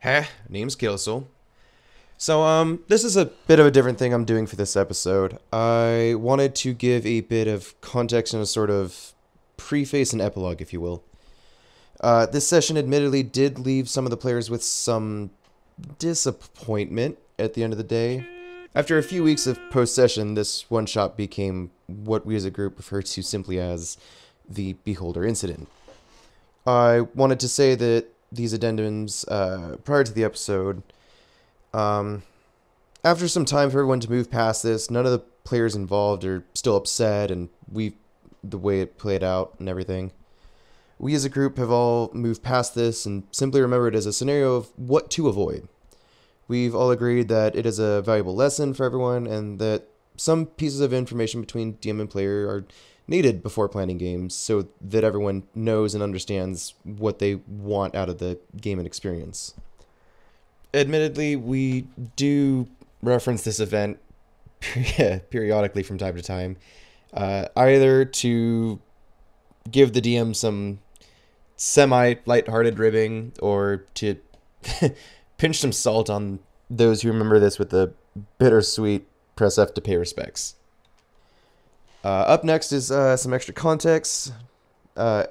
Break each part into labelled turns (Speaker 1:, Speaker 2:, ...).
Speaker 1: Hey, name's Kilsel. This is a bit of a different thing I'm doing for this episode. I wanted to give a bit of context and a sort of preface and epilogue, if you will. This session admittedly did leave some of the players with some disappointment at the end of the day. After a few weeks of post-session, this one-shot became what we as a group refer to simply as the Beholder Incident. I wanted to say that these addendums, prior to the episode, after some time for everyone to move past this, none of the players involved are still upset, and the way it played out and everything. We as a group have all moved past this and simply remember it as a scenario of what to avoid. We've all agreed that it is a valuable lesson for everyone, and that some pieces of information between DM and player are needed before planning games so that everyone knows and understands what they want out of the game and experience. Admittedly, we do reference this event periodically from time to time, either to give the DM some semi-lighthearted ribbing or to pinch some salt on those who remember this with the bittersweet press F to pay respects. Up next is some extra context.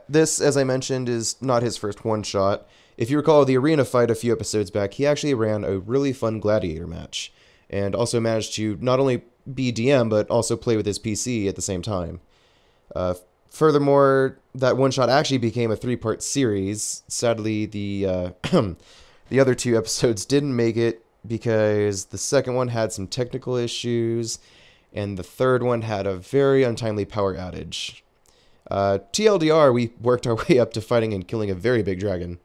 Speaker 1: This, as I mentioned, is not his first one-shot. If you recall the arena fight a few episodes back, he actually ran a really fun gladiator match, and also managed to not only be DM, but also play with his PC at the same time. Furthermore, that one-shot actually became a 3-part series. Sadly, the the other 2 episodes didn't make it because the second one had some technical issues, and the third one had a very untimely power outage. TLDR, we worked our way up to fighting and killing a very big dragon.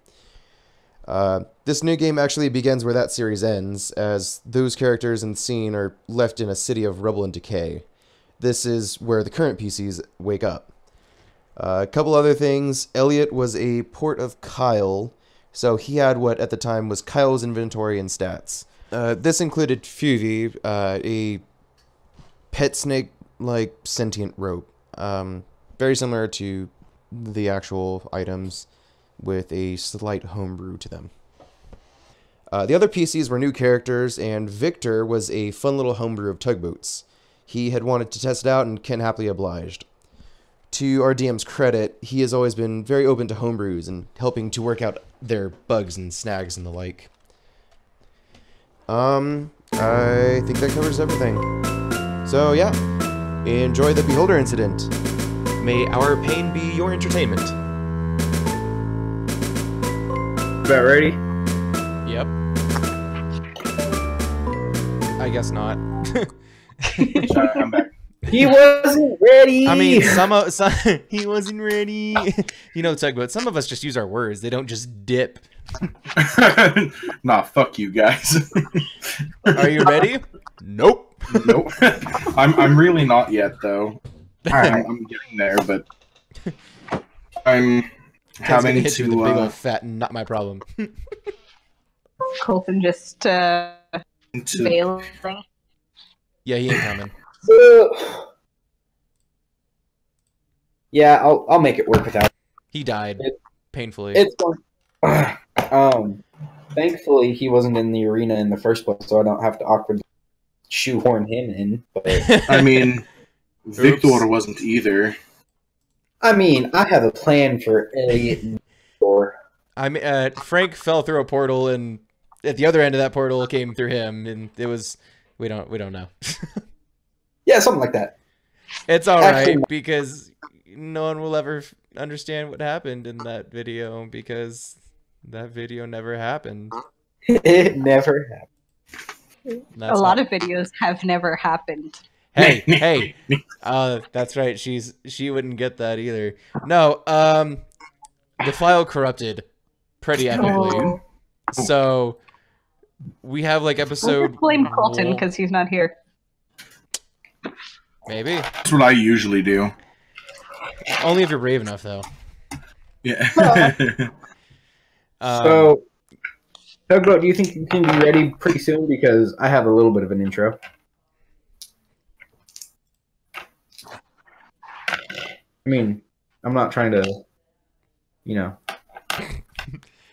Speaker 1: This new game actually begins where that series ends, as those characters and scene are left in a city of rubble and decay. This is where the current PCs wake up. A couple other things. Elliot was a port of Kyle, so he had what at the time was Kyle's inventory and stats. This included Fuvi, a pet snake-like sentient rope. Very similar to the actual items, with a slight homebrew to them. The other PCs were new characters, and Victor was a fun little homebrew of tugboats. He had wanted to test it out, and Ken happily obliged. To our DM's credit, he has always been very open to homebrews and helping to work out their bugs and snags and the like. I think that covers everything. So yeah, enjoy the Beholder Incident. May our pain be your entertainment.
Speaker 2: About ready?
Speaker 1: Yep. I guess not.
Speaker 2: Sorry, I'm back. He wasn't ready.
Speaker 1: I mean, he wasn't ready. You know, Tugboat, some of us just use our words. They don't just dip.
Speaker 2: Nah, fuck you guys.
Speaker 1: Are you ready? Nope.
Speaker 2: Nope. I'm really not yet though. I'm getting there, but I'm having
Speaker 1: hit
Speaker 2: to
Speaker 1: you with a big old fat, not my problem.
Speaker 3: Colton just bailing.
Speaker 1: Yeah, he ain't coming.
Speaker 4: Yeah, I'll make it work without.
Speaker 1: He died painfully.
Speaker 4: It's thankfully he wasn't in the arena in the first place, so I don't have to awkwardly shoehorn him in. But
Speaker 2: I mean, Victor wasn't either.
Speaker 4: I mean, I have a plan for Elliot and Victor.
Speaker 1: I mean, Frank fell through a portal, and at the other end of that portal came through him, and it was we don't know.
Speaker 4: Yeah, something like that.
Speaker 1: It's all right
Speaker 4: Actually,
Speaker 1: because no one will ever understand what happened in that video because that video never happened.
Speaker 4: It never happened.
Speaker 3: A lot of videos have never happened.
Speaker 1: Hey, that's right. She wouldn't get that either. No, the file corrupted pretty epically.
Speaker 3: Oh.
Speaker 1: So we have like
Speaker 3: We'll
Speaker 1: episode.
Speaker 3: just blame Colton because he's not here.
Speaker 1: Maybe
Speaker 2: That's what I usually do.
Speaker 1: only if you're brave enough, though.
Speaker 2: Yeah.
Speaker 4: So, Tugboat, do you think you can be ready pretty soon? Because I have a little bit of an intro. I mean, I'm not trying to,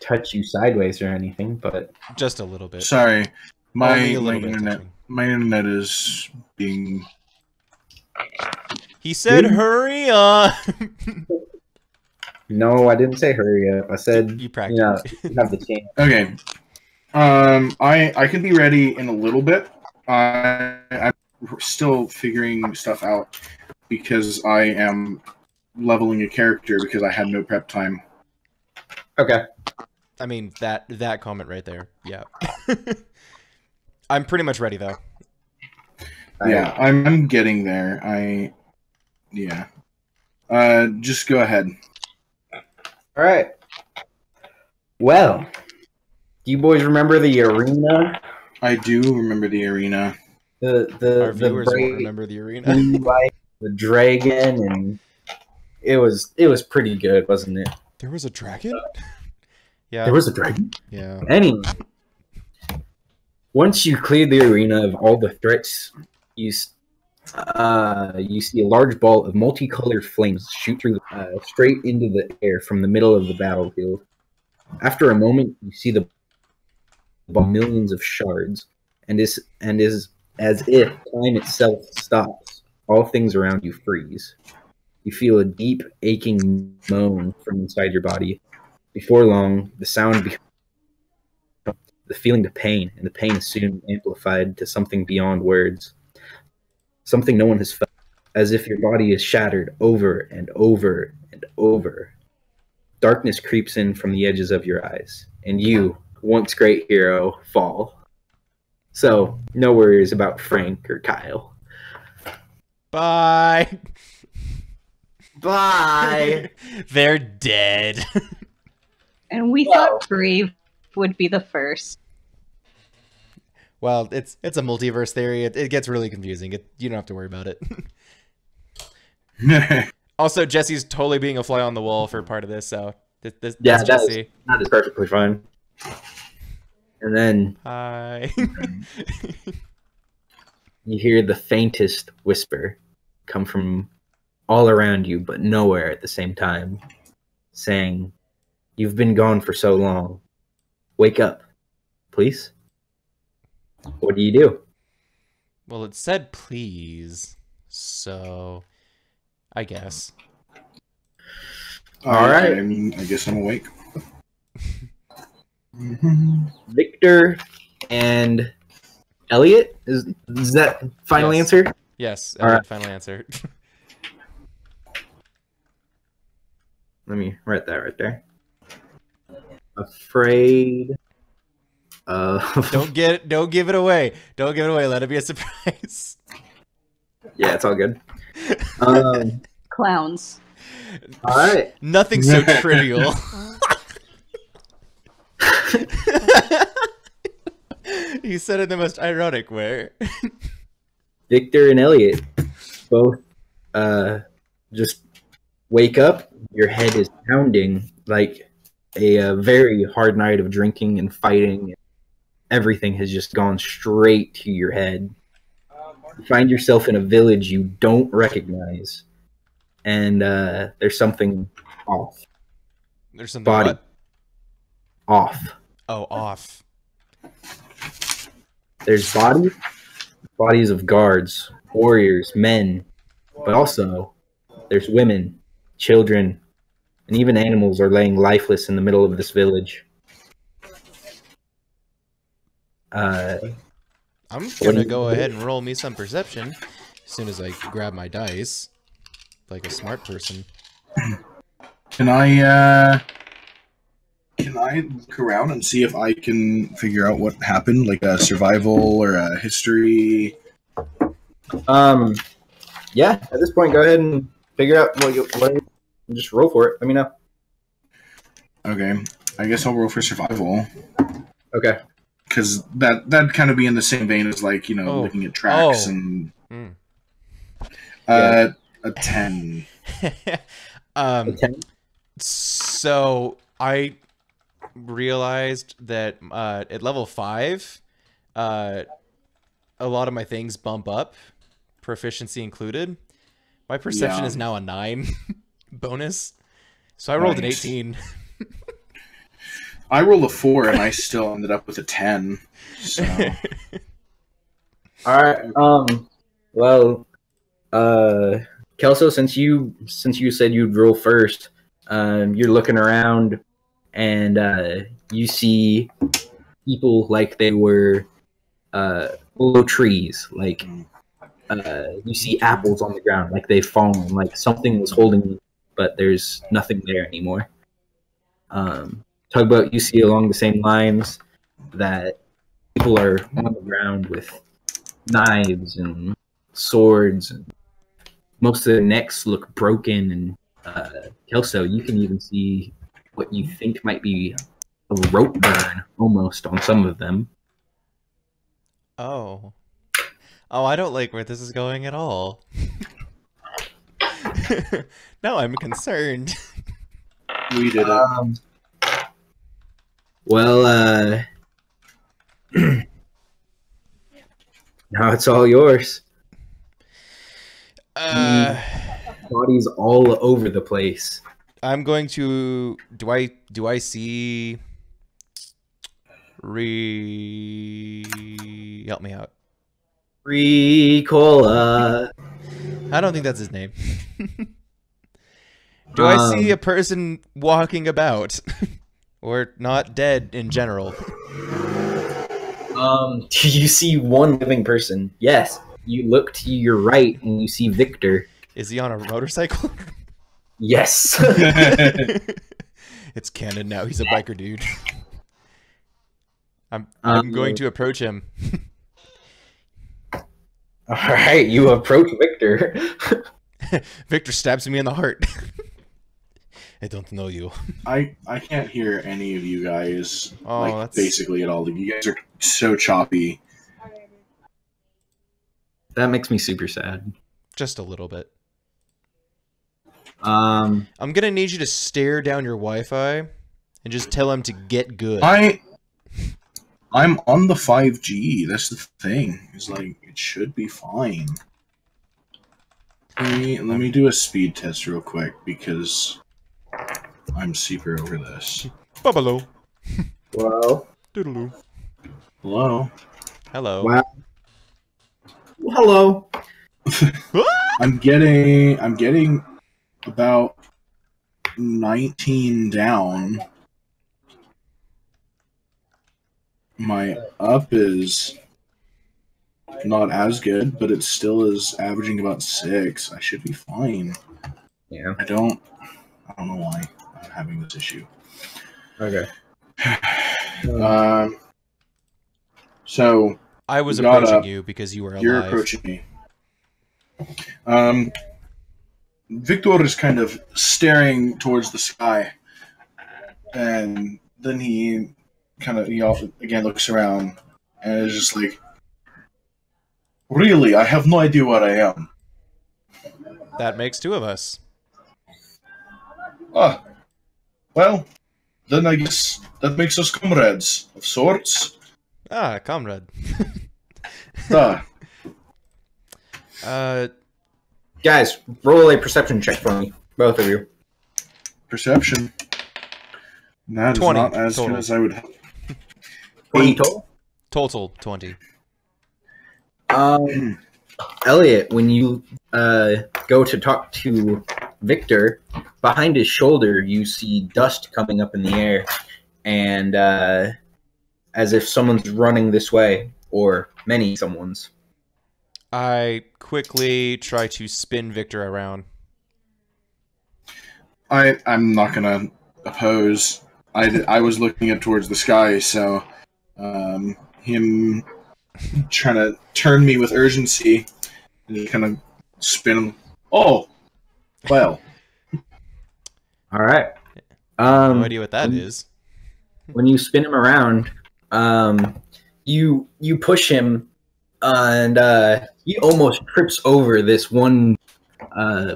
Speaker 4: touch you sideways or anything, but
Speaker 5: Just a little bit.
Speaker 2: Sorry,
Speaker 5: Only a
Speaker 2: my
Speaker 5: little bit
Speaker 2: internet
Speaker 5: touching.
Speaker 2: my internet is being.
Speaker 5: He said, "Hurry on."
Speaker 4: no, I didn't say hurry up. I said
Speaker 5: You
Speaker 4: you know,
Speaker 5: practiced.
Speaker 4: you have the chance.
Speaker 2: Okay. I can be ready in a little bit. I'm still figuring stuff out because I am leveling a character because I had no prep time.
Speaker 4: Okay.
Speaker 5: I mean that comment right there. Yeah. I'm pretty much ready though.
Speaker 2: Yeah, I'm getting there. Yeah. Just go ahead.
Speaker 4: All right. Well, do you boys remember the arena?
Speaker 2: I do remember the arena.
Speaker 5: Our
Speaker 4: The
Speaker 5: viewers won't
Speaker 4: bright
Speaker 5: remember the arena.
Speaker 4: blue light, the dragon, and it was pretty good, wasn't it?
Speaker 5: There was a dragon? Yeah.
Speaker 4: There was a dragon.
Speaker 5: Yeah.
Speaker 4: Anyway, once you clear the arena of all the threats, you see a large ball of multicolored flames shoot through straight into the air from the middle of the battlefield. After a moment, you see the ball millions of shards, and is as if time itself stops. All things around you freeze. You feel a deep, aching moan from inside your body. Before long, the sound becomes the feeling to pain, and the pain is soon amplified to something beyond words. Something no one has felt, as if your body is shattered over and over and over. Darkness creeps in from the edges of your eyes, and you, once great hero, fall. So, no worries about Frank or Kyle.
Speaker 5: Bye.
Speaker 4: Bye!
Speaker 5: They're dead.
Speaker 3: And we thought Brave would be the first.
Speaker 5: Well, it's a multiverse theory. It gets really confusing. You don't have to worry about it. Also, Jesse's totally being a fly on the wall for part of this, so that's Jesse.
Speaker 4: That is perfectly fine. And then
Speaker 5: Hi.
Speaker 4: you hear the faintest whisper come from all around you, but nowhere at the same time, saying, "You've been gone for so long. Wake up, please." What do you do?
Speaker 5: Well, it said please, so I guess.
Speaker 2: All right. I guess I'm awake.
Speaker 4: Victor and Elliot? Is that final
Speaker 5: Yes.
Speaker 4: answer?
Speaker 5: Yes,
Speaker 4: All right.
Speaker 5: final answer.
Speaker 4: Let me write that right there. Afraid of...
Speaker 5: Don't give it away. Don't give it away. Let it be a surprise.
Speaker 4: Yeah, it's all good.
Speaker 3: Clowns.
Speaker 4: All right.
Speaker 5: Nothing so trivial. He said it in the most ironic way.
Speaker 4: Victor and Elliot both just wake up. Your head is pounding like a very hard night of drinking and fighting. Everything has just gone straight to your head. You find yourself in a village you don't recognize, and there's something off.
Speaker 5: There's something
Speaker 4: Body.
Speaker 5: what?
Speaker 4: Off.
Speaker 5: Oh, off.
Speaker 4: There's bodies of guards, warriors, men, but also there's women, children, and even animals are laying lifeless in the middle of this village.
Speaker 5: I'm gonna go ahead and roll me some perception as soon as I grab my dice, like a smart person.
Speaker 2: Can I look around and see if I can figure out what happened, like a survival or a history?
Speaker 4: Yeah, at this point, go ahead and figure out what you just roll for it. Let me know.
Speaker 2: Okay, I guess I'll roll for survival.
Speaker 4: Okay.
Speaker 2: Because that'd kind of be in the same vein as, like, you know,
Speaker 5: Oh.
Speaker 2: looking at tracks
Speaker 5: Oh.
Speaker 2: and...
Speaker 4: Yeah.
Speaker 2: A 10.
Speaker 4: Okay.
Speaker 5: So I realized that at level 5, a lot of my things bump up, proficiency included. My perception
Speaker 2: Yeah.
Speaker 5: is now a 9 bonus, so I rolled
Speaker 2: Nice.
Speaker 5: an 18.
Speaker 2: I rolled a 4 and I still ended up with a 10. So
Speaker 4: All right. Well, Kelso, since you said you'd roll first, you're looking around and you see people like they were below trees. Like you see apples on the ground, like they've fallen, like something was holding them, but there's nothing there anymore. Tugboat, you see along the same lines that people are on the ground with knives and swords, and most of their necks look broken. And Kelso, you can even see what you think might be a rope burn almost on some of them.
Speaker 5: Oh. Oh, I don't like where this is going at all. Now I'm concerned.
Speaker 2: we did it.
Speaker 4: Well, now it's all yours. Bodies all over the place.
Speaker 5: I'm going to. Do I see? Help me out.
Speaker 4: Ricola.
Speaker 5: I don't think that's his name. Do I see a person walking about? Or not dead in general?
Speaker 4: Do you see one living person? Yes. You look to your right and you see Victor.
Speaker 5: Is he on a motorcycle?
Speaker 4: Yes.
Speaker 5: It's canon now. He's a biker dude. I'm going to approach him.
Speaker 4: All right, you approach Victor.
Speaker 5: Victor stabs me in the heart. I don't know you.
Speaker 2: I can't hear any of you guys
Speaker 5: Oh,
Speaker 2: basically at all. You guys are so choppy.
Speaker 4: That makes me super sad.
Speaker 5: Just a little bit.
Speaker 4: Um,
Speaker 5: I'm gonna need you to stare down your Wi-Fi and just tell him to get good.
Speaker 2: I'm on the 5G. That's the thing. It's like it should be fine. Let me do a speed test real quick because I'm super over this.
Speaker 5: Bubalo.
Speaker 4: well,
Speaker 5: Doodaloo.
Speaker 2: Hello.
Speaker 5: Hello.
Speaker 4: wow. Hello.
Speaker 2: I'm getting about 19 down. My up is not as good, but it still is averaging about 6. I should be fine.
Speaker 4: Yeah.
Speaker 2: I don't know why I'm having this issue.
Speaker 4: Okay.
Speaker 2: So
Speaker 5: I was
Speaker 2: you got
Speaker 5: approaching
Speaker 2: up.
Speaker 5: you because you were alive.
Speaker 2: You're approaching me. Victor is kind of staring towards the sky, and then he again looks around and is just like, "Really, I have no idea where I am."
Speaker 5: That makes 2 of us.
Speaker 2: Ah, well, then I guess that makes us comrades of sorts.
Speaker 5: Ah, comrade.
Speaker 2: Ah,
Speaker 4: Guys, roll a perception check for me, both of you.
Speaker 2: perception. That is
Speaker 5: 20
Speaker 2: not as
Speaker 5: total.
Speaker 2: good as I would.
Speaker 4: 20 total.
Speaker 5: Total 20.
Speaker 4: Elliot, when you go to talk to Victor, behind his shoulder you see dust coming up in the air, and as if someone's running this way, or many someone's.
Speaker 5: I quickly try to spin Victor around.
Speaker 2: I'm not gonna oppose. I was looking up towards the sky, so him trying to turn me with urgency and just kind of spin him. Oh, well.
Speaker 4: All right.
Speaker 5: No idea what that is.
Speaker 4: When you spin him around, you push him, and he almost trips over this one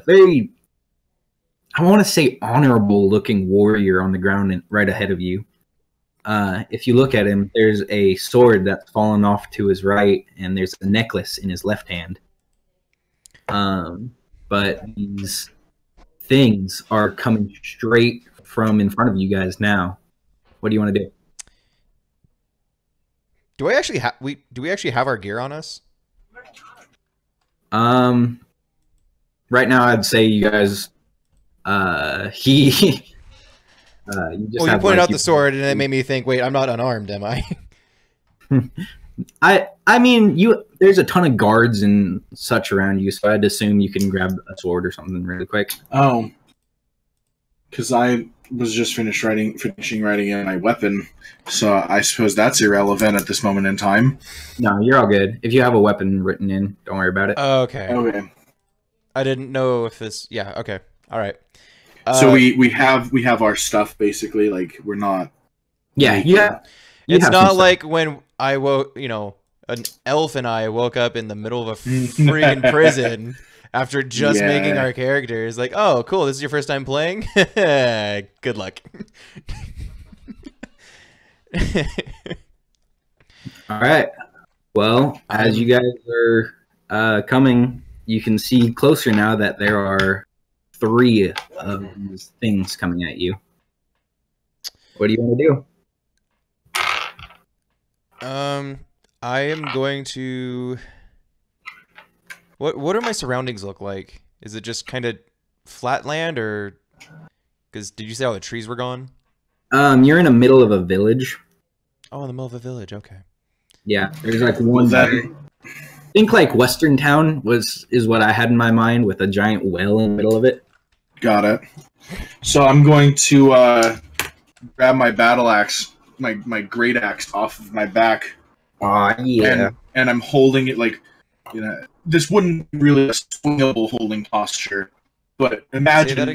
Speaker 4: very, I want to say, honorable looking warrior on the ground and right ahead of you. If you look at him, there's a sword that's fallen off to his right, and there's a necklace in his left hand. But these things are coming straight from in front of you guys now. What do you want to do?
Speaker 5: Do we actually have our gear on us?
Speaker 4: Right now I'd say you guys, you just
Speaker 5: Well, you
Speaker 4: have
Speaker 5: pointed
Speaker 4: like,
Speaker 5: out the sword, and it made me think. Wait, I'm not unarmed, am I?
Speaker 4: I mean, there's a ton of guards and such around you, so I'd assume you can grab a sword or something really quick.
Speaker 2: Oh, because I was just finishing writing in my weapon, so I suppose that's irrelevant at this moment in time.
Speaker 4: No, you're all good. If you have a weapon written in, don't worry about it.
Speaker 5: Okay.
Speaker 2: Okay.
Speaker 5: I didn't know if this. Yeah. Okay. All right.
Speaker 2: So we have our stuff basically. Like we're not.
Speaker 4: Yeah. You
Speaker 5: It's
Speaker 4: have
Speaker 5: not
Speaker 4: some
Speaker 5: like when I woke. An elf and I woke up in the middle of a freaking prison after just making our characters. Like, oh, cool. This is your first time playing. Good luck.
Speaker 4: All right. Well, as you guys are coming, you can see closer now that there are 3 of these things coming at you. What do you want to do?
Speaker 5: I am going to. What do my surroundings look like? Is it just kind of flat land, or because did you say all the trees were gone?
Speaker 4: You're in the middle of a village.
Speaker 5: Oh, in the middle of a village. Okay.
Speaker 4: Yeah, there's like one. Think like Western Town is what I had in my mind, with a giant well in the middle of it.
Speaker 2: Got it. So I'm going to grab my battle axe, my great axe off of my back.
Speaker 4: Aw, yeah.
Speaker 2: And I'm holding it like, this wouldn't be really a swingable holding posture, but imagine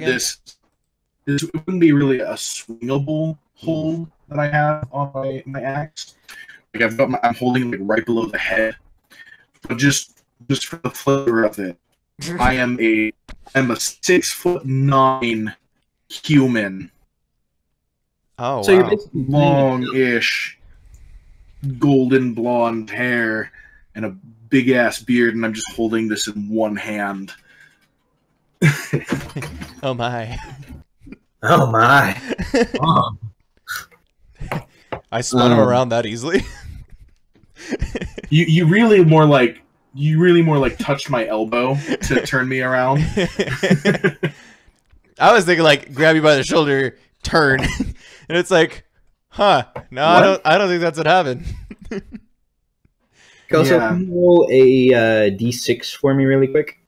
Speaker 2: this wouldn't be really a swingable hold that I have on my axe. Like I'm holding it right below the head, but just for the flavor of it, I'm a 6'9" human.
Speaker 5: Oh,
Speaker 4: so
Speaker 5: wow.
Speaker 4: you're basically
Speaker 2: Long-ish, golden blonde hair, and a big ass beard, and I'm just holding this in one hand.
Speaker 5: Oh my.
Speaker 4: Oh my. Oh.
Speaker 5: I spun him around that easily.
Speaker 2: You really more like touched my elbow to turn me around.
Speaker 5: I was thinking like grab you by the shoulder, turn, and it's like, huh? No, I don't think that's what happened.
Speaker 4: Also, can you roll a d6 for me really quick?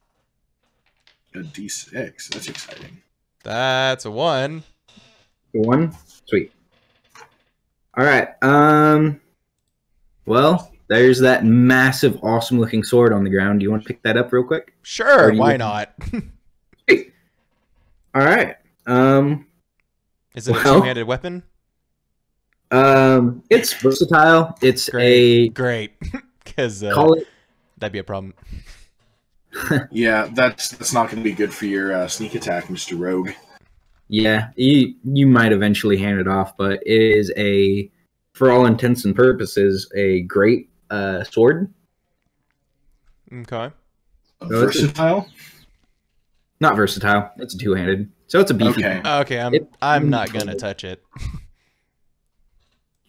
Speaker 2: A d6. That's exciting.
Speaker 5: That's a 1.
Speaker 4: 1? Sweet. All right. Well, there's that massive, awesome-looking sword on the ground. Do you want to pick that up real quick?
Speaker 5: Sure. Why not?
Speaker 4: Sweet. All right.
Speaker 5: Is it a two-handed weapon?
Speaker 4: It's versatile. It's
Speaker 5: great. Because that'd be a problem.
Speaker 2: Yeah, that's not going to be good for your sneak attack, Mr. Rogue.
Speaker 4: Yeah, you might eventually hand it off, but it is for all intents and purposes, a great sword.
Speaker 5: Okay.
Speaker 2: Versatile?
Speaker 4: Not versatile. It's a two-handed, so it's a beefy.
Speaker 5: Okay, I'm not gonna touch it.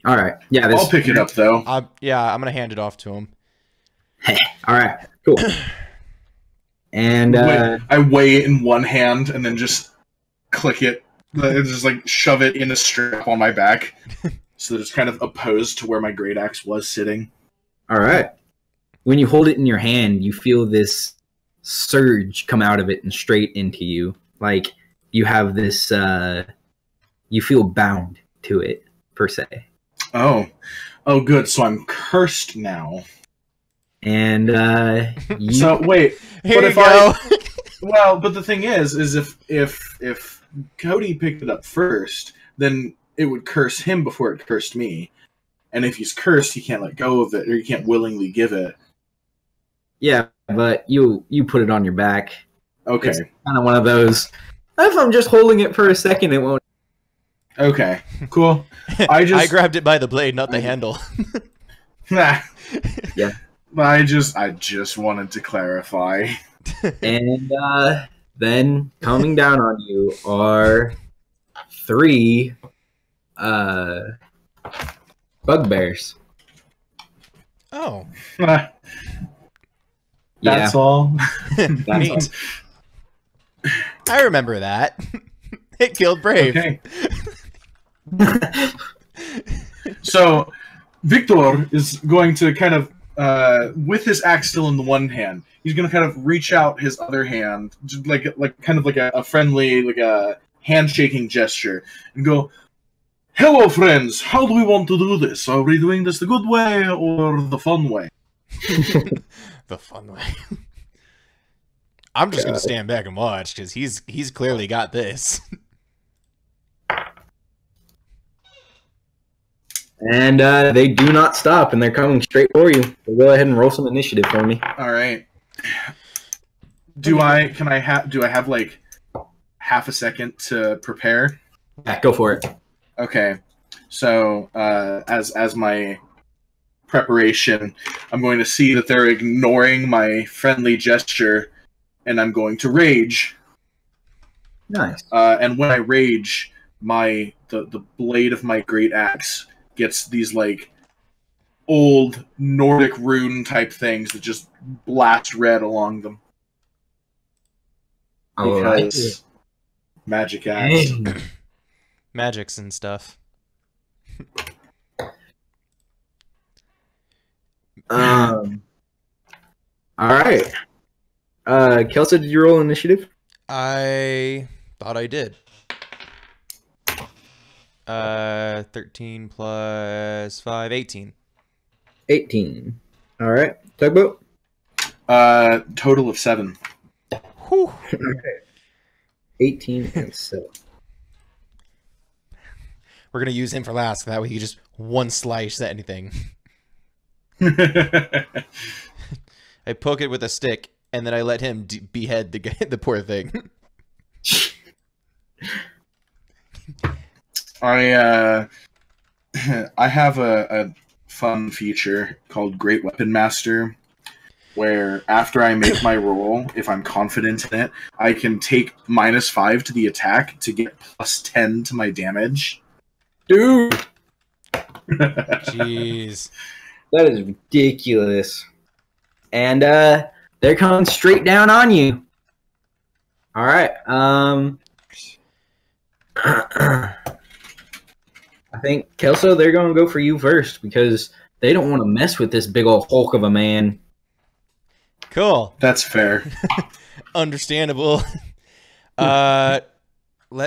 Speaker 4: All right. Yeah,
Speaker 2: I'll pick it up though.
Speaker 5: I'm gonna hand it off to him.
Speaker 4: All right. Cool. And
Speaker 2: I weigh it in one hand and then just click it, just like shove it in a strap on my back, so that it's kind of opposed to where my great axe was sitting.
Speaker 4: All right. When you hold it in your hand, you feel this surge come out of it and straight into you. Like you have this, you feel bound to it, per se.
Speaker 2: Oh, good. So I'm cursed now.
Speaker 4: And
Speaker 2: so wait,
Speaker 5: Here
Speaker 2: but
Speaker 5: you go.
Speaker 2: But the thing is if Cody picked it up first, then it would curse him before it cursed me. And if he's cursed, he can't let go of it, or he can't willingly give it.
Speaker 4: Yeah, but you put it on your back.
Speaker 2: Okay.
Speaker 4: It's kind of one of those. If I'm just holding it for a second, it won't.
Speaker 2: Okay, cool. I
Speaker 5: grabbed it by the blade, not the handle.
Speaker 2: Nah.
Speaker 4: Yeah.
Speaker 2: I just wanted to clarify.
Speaker 4: And then coming down on you are 3 bugbears.
Speaker 5: Oh,
Speaker 2: That's all.
Speaker 5: neat. I remember that. It killed Brave.
Speaker 2: Okay. So, Victor is going to kind of, with his axe still in the one hand, he's going to kind of reach out his other hand, just like kind of like a friendly, like a handshaking gesture, and go, "Hello, friends. How do we want to do this? Are we doing this the good way or the fun way?"
Speaker 5: The fun way. I'm just gonna stand back and watch because he's clearly got this.
Speaker 4: And they do not stop, and they're coming straight for you. So go ahead and roll some initiative for me.
Speaker 2: All right. Do I have like half a second to prepare?
Speaker 4: Yeah, go for it.
Speaker 2: Okay. So as my preparation, I'm going to see that they're ignoring my friendly gesture, and I'm going to rage.
Speaker 4: Nice.
Speaker 2: And when I rage, the blade of my great axe gets these like old Nordic rune type things that just blast red along them.
Speaker 4: All right.
Speaker 2: Because magic axe.
Speaker 4: Dang.
Speaker 5: Magics and stuff.
Speaker 4: All right. Kelso, did you roll initiative?
Speaker 5: I thought I did. 13 plus 5, 18.
Speaker 4: 18. All right. Tugboat?
Speaker 2: Total of 7.
Speaker 5: Whew.
Speaker 4: Okay. 18 and 7.
Speaker 5: We're gonna use him for last. That way he just one slice at anything. I poke it with a stick, and then I let him behead the poor thing.
Speaker 2: I have a fun feature called Great Weapon Master, where after I make my roll, if I'm confident in it, I can take -5 to the attack to get +10 to my damage.
Speaker 4: Dude!
Speaker 5: Jeez.
Speaker 4: That is ridiculous. And they're coming straight down on you. All right. I think Kelso, they're going to go for you first because they don't want to mess with this big old Hulk of a man.
Speaker 5: Cool.
Speaker 2: That's fair.
Speaker 5: Understandable. Let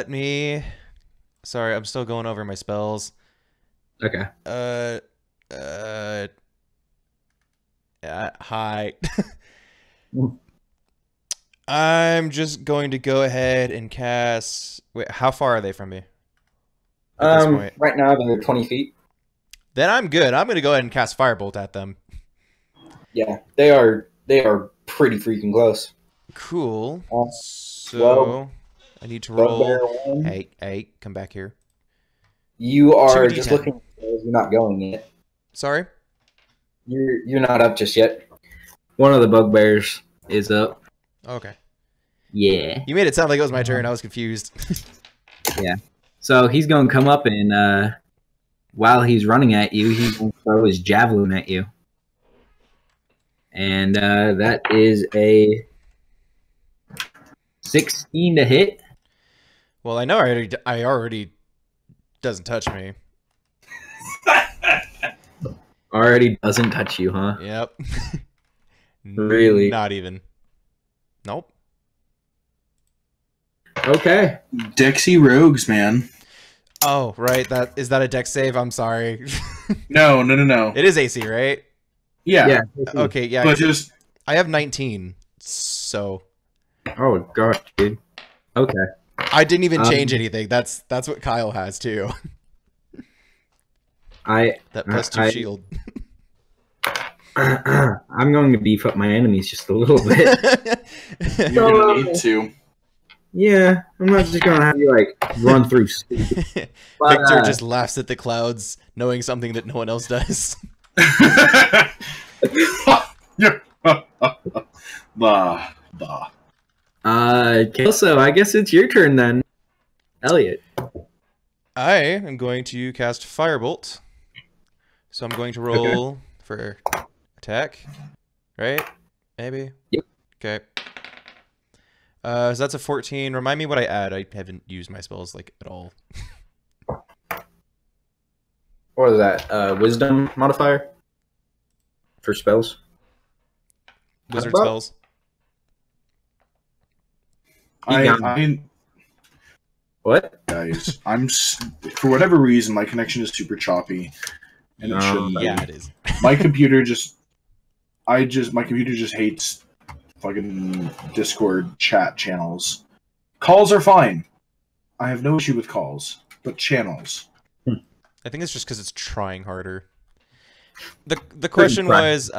Speaker 5: me. Sorry, I'm still going over my spells.
Speaker 4: Okay.
Speaker 5: Hi. I'm just going to go ahead and cast. Wait, how far are they from me? At this point?
Speaker 4: Right now they're 20 feet.
Speaker 5: Then I'm good. I'm going to go ahead and cast Firebolt at them.
Speaker 4: Yeah, they are pretty freaking close.
Speaker 5: Cool. So
Speaker 4: well,
Speaker 5: I need to roll.
Speaker 4: Bugbear one.
Speaker 5: Hey, come back here.
Speaker 4: You are
Speaker 5: 2d10.
Speaker 4: just looking. You're not going yet.
Speaker 5: Sorry.
Speaker 4: You're not up just yet. One of the bugbears is up.
Speaker 5: Okay.
Speaker 4: Yeah.
Speaker 5: You made it sound like it was my turn. I was confused.
Speaker 4: Yeah. So he's going to come up and while he's running at you, he's going to throw his javelin at you. And that is a 16 to hit.
Speaker 5: Well, I know I already doesn't touch me.
Speaker 4: Already doesn't touch you, huh?
Speaker 5: Yep.
Speaker 4: Really?
Speaker 5: Not even. Nope.
Speaker 4: Okay.
Speaker 2: Dexy rogues, man.
Speaker 5: Oh, right. Is that a dex save? I'm sorry.
Speaker 2: No.
Speaker 5: It is AC, right?
Speaker 2: Yeah.
Speaker 4: Yeah.
Speaker 5: Okay, yeah.
Speaker 2: But just
Speaker 5: I have 19, so
Speaker 4: Oh gosh, dude. Okay.
Speaker 5: I didn't even change anything. That's what Kyle has too. That +2 shield.
Speaker 4: I'm going to beef up my enemies just a little bit.
Speaker 2: you're gonna need to.
Speaker 4: Yeah, I'm not just going to have you like run through. But,
Speaker 5: Victor just laughs at the clouds, knowing something that no one else does.
Speaker 2: Bah.
Speaker 4: Kelso, I guess it's your turn then. Elliot.
Speaker 5: I am going to cast Firebolt. So I'm going to roll for attack. Right? Maybe?
Speaker 4: Yep.
Speaker 5: Okay. So that's a 14. Remind me what I add. I haven't used my spells like at all.
Speaker 4: What is that? Wisdom modifier for spells?
Speaker 5: Wizard
Speaker 4: About-
Speaker 5: spells.
Speaker 4: What?
Speaker 2: Guys, for whatever reason, my connection is super choppy, and it shouldn't be.
Speaker 5: Yeah, it is.
Speaker 2: My computer just hates fucking Discord chat channels. Calls are fine. I have no issue with calls, but channels.
Speaker 5: I think it's just because it's trying harder. The question was,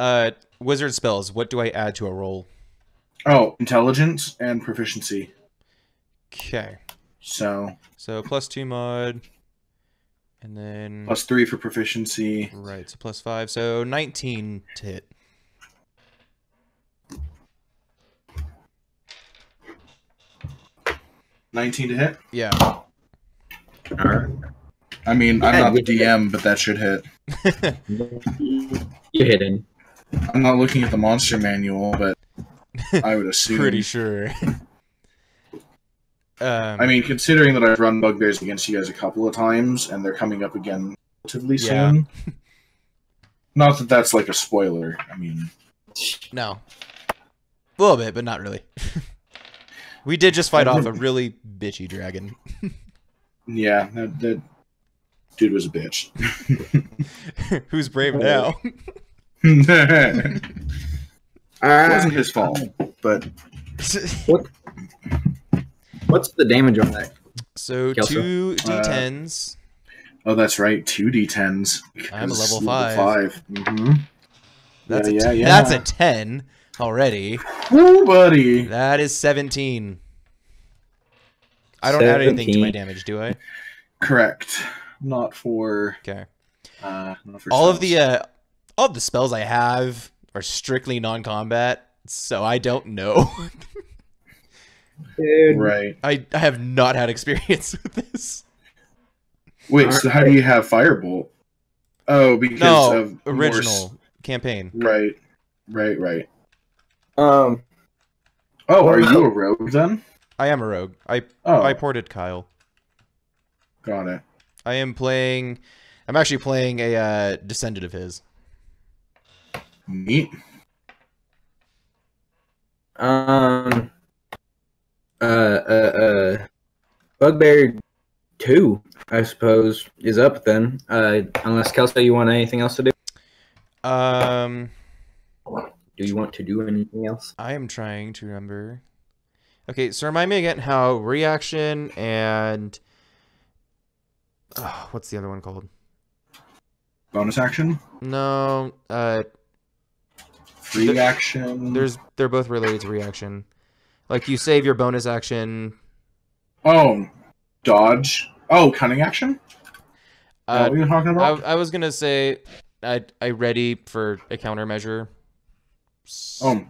Speaker 5: wizard spells, what do I add to a roll?
Speaker 2: Oh, intelligence and proficiency.
Speaker 5: Okay.
Speaker 2: So
Speaker 5: +2 mod. And then...
Speaker 2: +3 for proficiency.
Speaker 5: Right, so +5. So 19 to hit.
Speaker 2: $19 to hit.
Speaker 5: Yeah.
Speaker 4: Alright.
Speaker 2: I mean, I'm not the DM, but that should hit.
Speaker 4: You're hitting.
Speaker 2: I'm not looking at the monster manual, but I would assume.
Speaker 5: Pretty sure.
Speaker 2: I mean, considering that I've run bugbears against you guys a couple of times, and they're coming up again relatively soon. Not that that's like a spoiler. I mean,
Speaker 5: no. A little bit, but not really. We did just fight off a really bitchy dragon.
Speaker 2: yeah, that dude was a bitch.
Speaker 5: Who's brave now?
Speaker 2: It wasn't his fault, but
Speaker 4: What's the damage on that?
Speaker 5: So
Speaker 4: Kelso?
Speaker 5: 2 d10s.
Speaker 2: oh, that's right, 2 d10s.
Speaker 5: I'm a
Speaker 2: because
Speaker 5: level 5.
Speaker 2: Mm-hmm.
Speaker 5: That's
Speaker 2: Yeah.
Speaker 5: That's a 10 already.
Speaker 2: Woo, buddy.
Speaker 5: That is 17. I don't add anything to my
Speaker 4: 17.
Speaker 5: damage, do I?
Speaker 2: Correct. Not for.
Speaker 5: Okay.
Speaker 2: Not for
Speaker 5: All
Speaker 2: spells.
Speaker 5: of the spells I have are strictly non-combat, so I don't know.
Speaker 4: Dude.
Speaker 2: Right.
Speaker 5: I have not had experience with this.
Speaker 2: Wait, so how do you have Firebolt? Oh, because
Speaker 5: No,
Speaker 2: of
Speaker 5: original campaign.
Speaker 2: Right.
Speaker 4: Um,
Speaker 2: Oh, are you a rogue then?
Speaker 5: I am a rogue. I
Speaker 2: Oh,
Speaker 5: ported Kyle.
Speaker 2: got it.
Speaker 5: I'm actually playing a descendant of his.
Speaker 2: Neat.
Speaker 4: Bugbear 2, I suppose, is up then. Unless Kelso, you want anything else to do? Do you want to do anything else?
Speaker 5: I am trying to remember. Okay, so remind me again how reaction and what's the other one called?
Speaker 2: Bonus action?
Speaker 5: No,
Speaker 2: Free action?
Speaker 5: they're both related to reaction. Like you save your bonus action.
Speaker 2: Oh, dodge. Oh, cunning action? What are you talking about?
Speaker 5: I was gonna say I ready for a countermeasure.
Speaker 2: I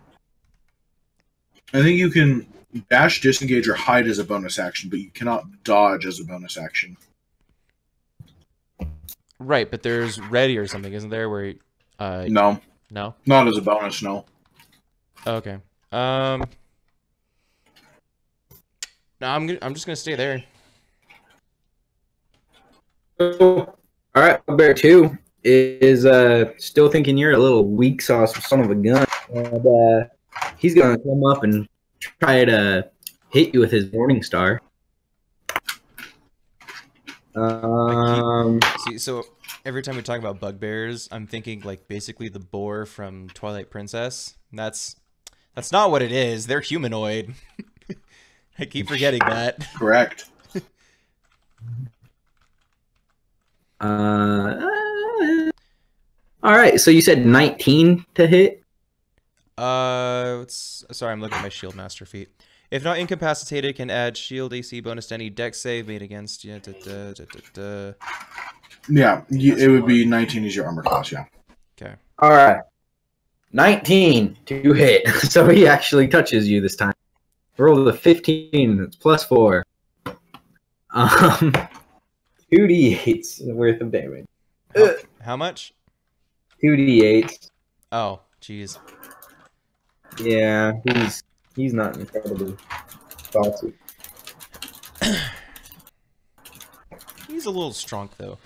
Speaker 2: think you can dash, disengage, or hide as a bonus action, but you cannot dodge as a bonus action.
Speaker 5: Right, but there's ready or something, isn't there? Where
Speaker 2: No,
Speaker 5: no.
Speaker 2: not as a bonus. No.
Speaker 5: Okay. No, I'm just gonna stay there.
Speaker 4: All right, Bugbear 2 is still thinking you're a little weak sauce son of a gun. And he's going to come up and try to hit you with his Morning Star.
Speaker 5: See, so every time we talk about bugbears, I'm thinking like basically the boar from Twilight Princess. That's not what it is. They're humanoid. I keep forgetting that.
Speaker 2: Correct.
Speaker 4: All right, so you said 19 to hit?
Speaker 5: Sorry, I'm looking at my Shield Master feat. If not incapacitated, can add shield AC bonus to any dex save made against you.
Speaker 2: Yeah, it would be 19 is your armor class, yeah.
Speaker 5: Okay.
Speaker 4: All right. 19 to hit. So he actually touches you this time. Roll the 15. It's +4. 2d8s worth of damage.
Speaker 5: How much?
Speaker 4: 2d8s.
Speaker 5: Oh, jeez.
Speaker 4: Yeah, he's not incredibly saucy.
Speaker 5: He's a little strong though.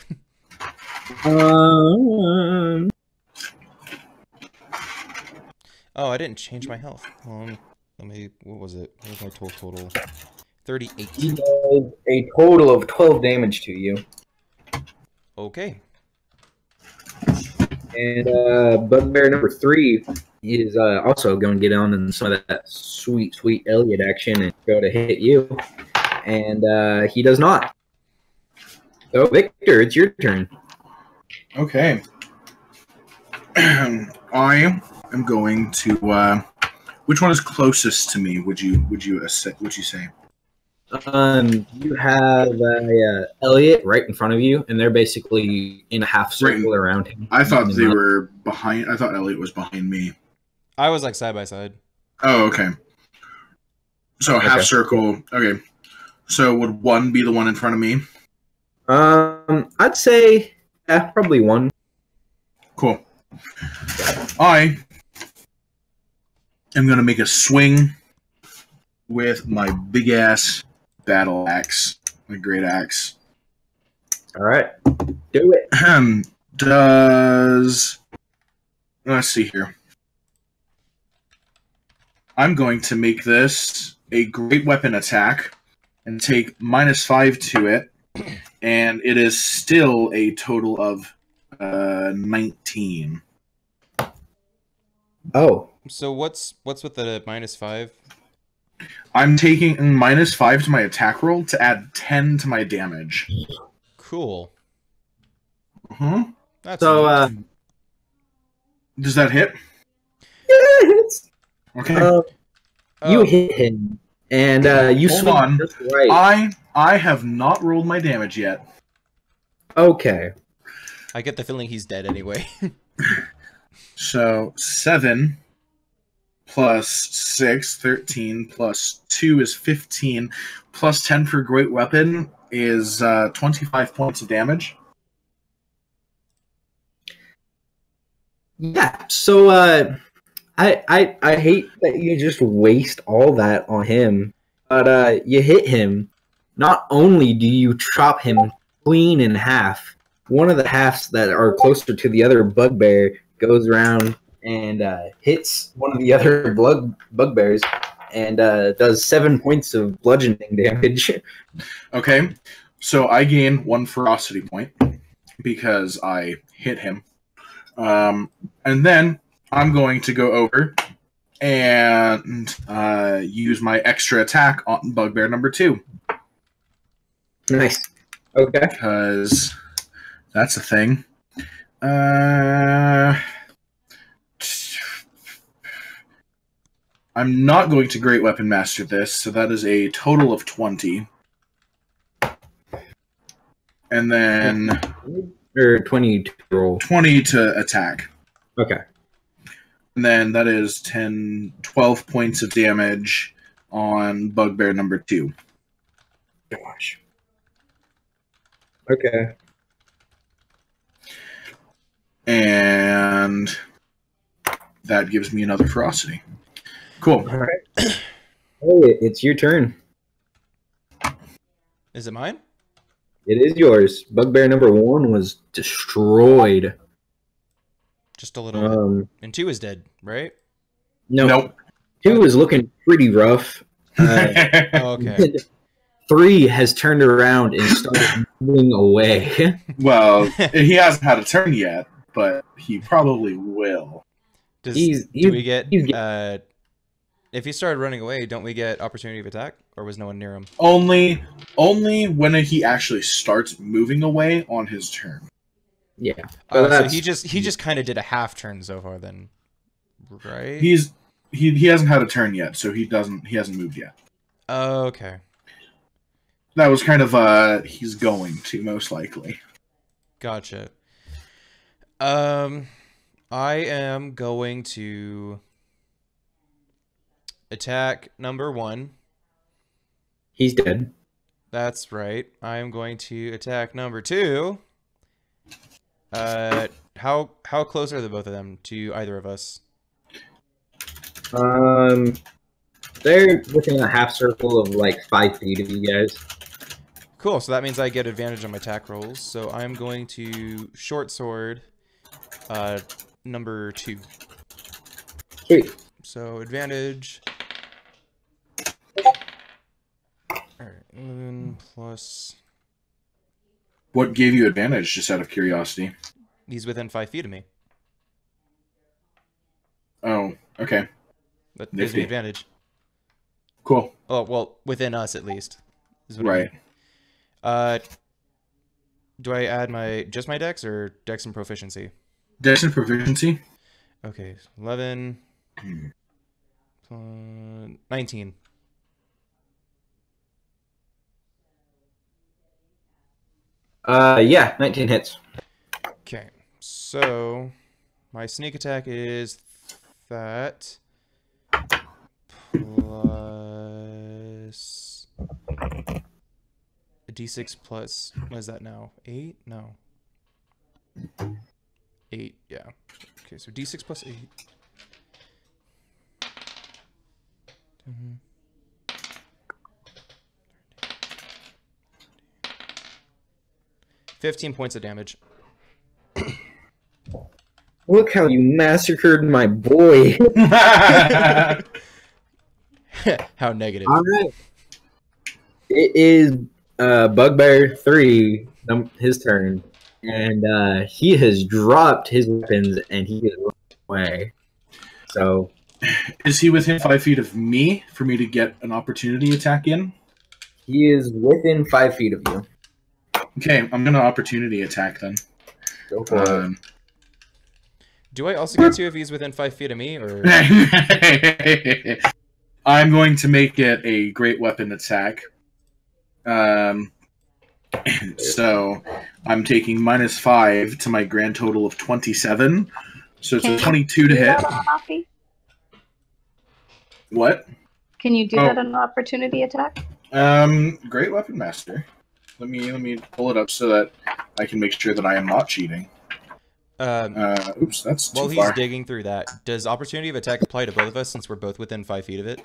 Speaker 5: Oh, I didn't change my health. Let me. What was it? What was my total? 38.
Speaker 4: He does a total of 12 damage to you.
Speaker 5: Okay.
Speaker 4: And Bugbear number 3 is also going to get on in some of that sweet Elliot action and go to hit you. And he does not. So, Victor, it's your turn.
Speaker 2: Okay. I am going to. Which one is closest to me? Would you say?
Speaker 4: You have Elliot right in front of you, and they're basically in a half circle around him.
Speaker 2: I thought they were behind. I thought Elliot was behind me.
Speaker 5: I was like side by side.
Speaker 2: Oh, okay. So half circle. Okay. So would one be the one in front of me?
Speaker 4: I'd say probably one.
Speaker 2: Cool. I am gonna make a swing with my big ass battle axe, my great axe.
Speaker 4: All right, do it.
Speaker 2: Let's see here. I'm going to make this a great weapon attack and take -5 to it, and it is still a total of 19.
Speaker 4: Oh,
Speaker 5: So what's with the -5?
Speaker 2: I'm taking -5 to my attack roll to add 10 to my damage.
Speaker 5: Cool. That's
Speaker 4: so
Speaker 5: neat.
Speaker 2: Does that hit?
Speaker 4: yes.
Speaker 2: Okay.
Speaker 4: You
Speaker 5: Oh,
Speaker 4: hit him, and you
Speaker 2: Hold
Speaker 4: swing
Speaker 2: on.
Speaker 4: just right.
Speaker 2: I have not rolled my damage yet.
Speaker 4: Okay.
Speaker 5: I get the feeling he's dead anyway.
Speaker 2: So 7 plus 6, 13 plus 2 is 15, plus 10 for great weapon is 25 points of damage.
Speaker 4: Yeah. So I hate that you just waste all that on him, but you hit him. Not only do you chop him clean in half, one of the halves that are closer to the other bugbear goes around and hits one of the other bugbears and does 7 points of bludgeoning damage.
Speaker 2: Okay, so I gain 1 ferocity point because I hit him. And then I'm going to go over and use my extra attack on bugbear number 2.
Speaker 4: Nice. Okay.
Speaker 2: Because that's a thing. I'm not going to Great Weapon Master this, so that is a total of 20. And then
Speaker 4: Or 20 to roll.
Speaker 2: 20 to attack.
Speaker 4: Okay.
Speaker 2: And then that is 12 points of damage on bugbear number 2.
Speaker 4: Gosh. Okay.
Speaker 2: And that gives me another ferocity. Cool.
Speaker 4: All right. Oh, it's your turn.
Speaker 5: is it mine?
Speaker 4: It is yours. Bugbear number 1 was destroyed.
Speaker 5: Just a little bit. And 2 is dead, right?
Speaker 4: No.
Speaker 2: Nope.
Speaker 4: 2 is looking pretty rough.
Speaker 5: Oh, okay.
Speaker 4: 3 has turned around and started moving away.
Speaker 2: Well, he hasn't had a turn yet, but he probably will.
Speaker 5: Do
Speaker 4: He's
Speaker 5: we get
Speaker 4: he's-
Speaker 5: if he started running away, don't we get opportunity of attack, or was no one near him?
Speaker 2: Only when he actually starts moving away on his turn.
Speaker 4: Yeah.
Speaker 5: So
Speaker 4: that's-
Speaker 5: he just kind of did a half turn so far then, right?
Speaker 2: He hasn't had a turn yet, so he hasn't moved yet.
Speaker 5: Okay,
Speaker 2: That was kind of he's going to most likely.
Speaker 5: gotcha. I am going to attack number 1.
Speaker 4: He's dead.
Speaker 5: That's right. I'm going to attack number 2. How close are the both of them to either of us?
Speaker 4: They're within a half circle of like 5 feet of you guys.
Speaker 5: Cool. So that means I get advantage on my attack rolls. So I'm going to short sword, number 2.
Speaker 4: Sweet.
Speaker 5: So advantage. All right, 11 plus.
Speaker 2: What gave you advantage, just out of curiosity?
Speaker 5: He's within 5 feet of me.
Speaker 2: Oh, okay.
Speaker 5: That gives me
Speaker 2: Nifty.
Speaker 5: advantage.
Speaker 2: Cool.
Speaker 5: Oh, well, within us at least. Is what I
Speaker 2: Right.
Speaker 5: mean. Do I add just my dex or dex and proficiency?
Speaker 2: Dex and proficiency?
Speaker 5: Okay, 11 plus 19.
Speaker 4: Yeah, 19 hits.
Speaker 5: Okay, so my sneak attack is that plus a d6 plus, what is that now? 8? No. 8, yeah. Okay, so d6 plus 8. 15 points of damage.
Speaker 4: Look how you massacred my boy.
Speaker 5: How negative.
Speaker 4: All right. It is Bugbear 3, his turn, and he has dropped his weapons and he is running away. So
Speaker 2: Is he within 5 feet of me for me to get an opportunity attack in?
Speaker 4: he is within 5 feet of you.
Speaker 2: Okay, I'm gonna opportunity attack then.
Speaker 4: Go for it.
Speaker 5: Do I also get to if he's within 5 feet of me, or
Speaker 2: I'm going to make it a great weapon attack. So I'm taking -5 to my grand total of 27. So it's a 22 to
Speaker 3: Do
Speaker 2: hit.
Speaker 3: that on Hoppy?
Speaker 2: What?
Speaker 3: Can you do
Speaker 2: Oh.
Speaker 3: that on an opportunity attack?
Speaker 2: Great weapon master. Let me pull it up so that I can make sure that I am not cheating. Oops, that's
Speaker 5: while
Speaker 2: too
Speaker 5: he's
Speaker 2: far.
Speaker 5: digging through that, does opportunity of attack apply to both of us since we're both within 5 feet of it?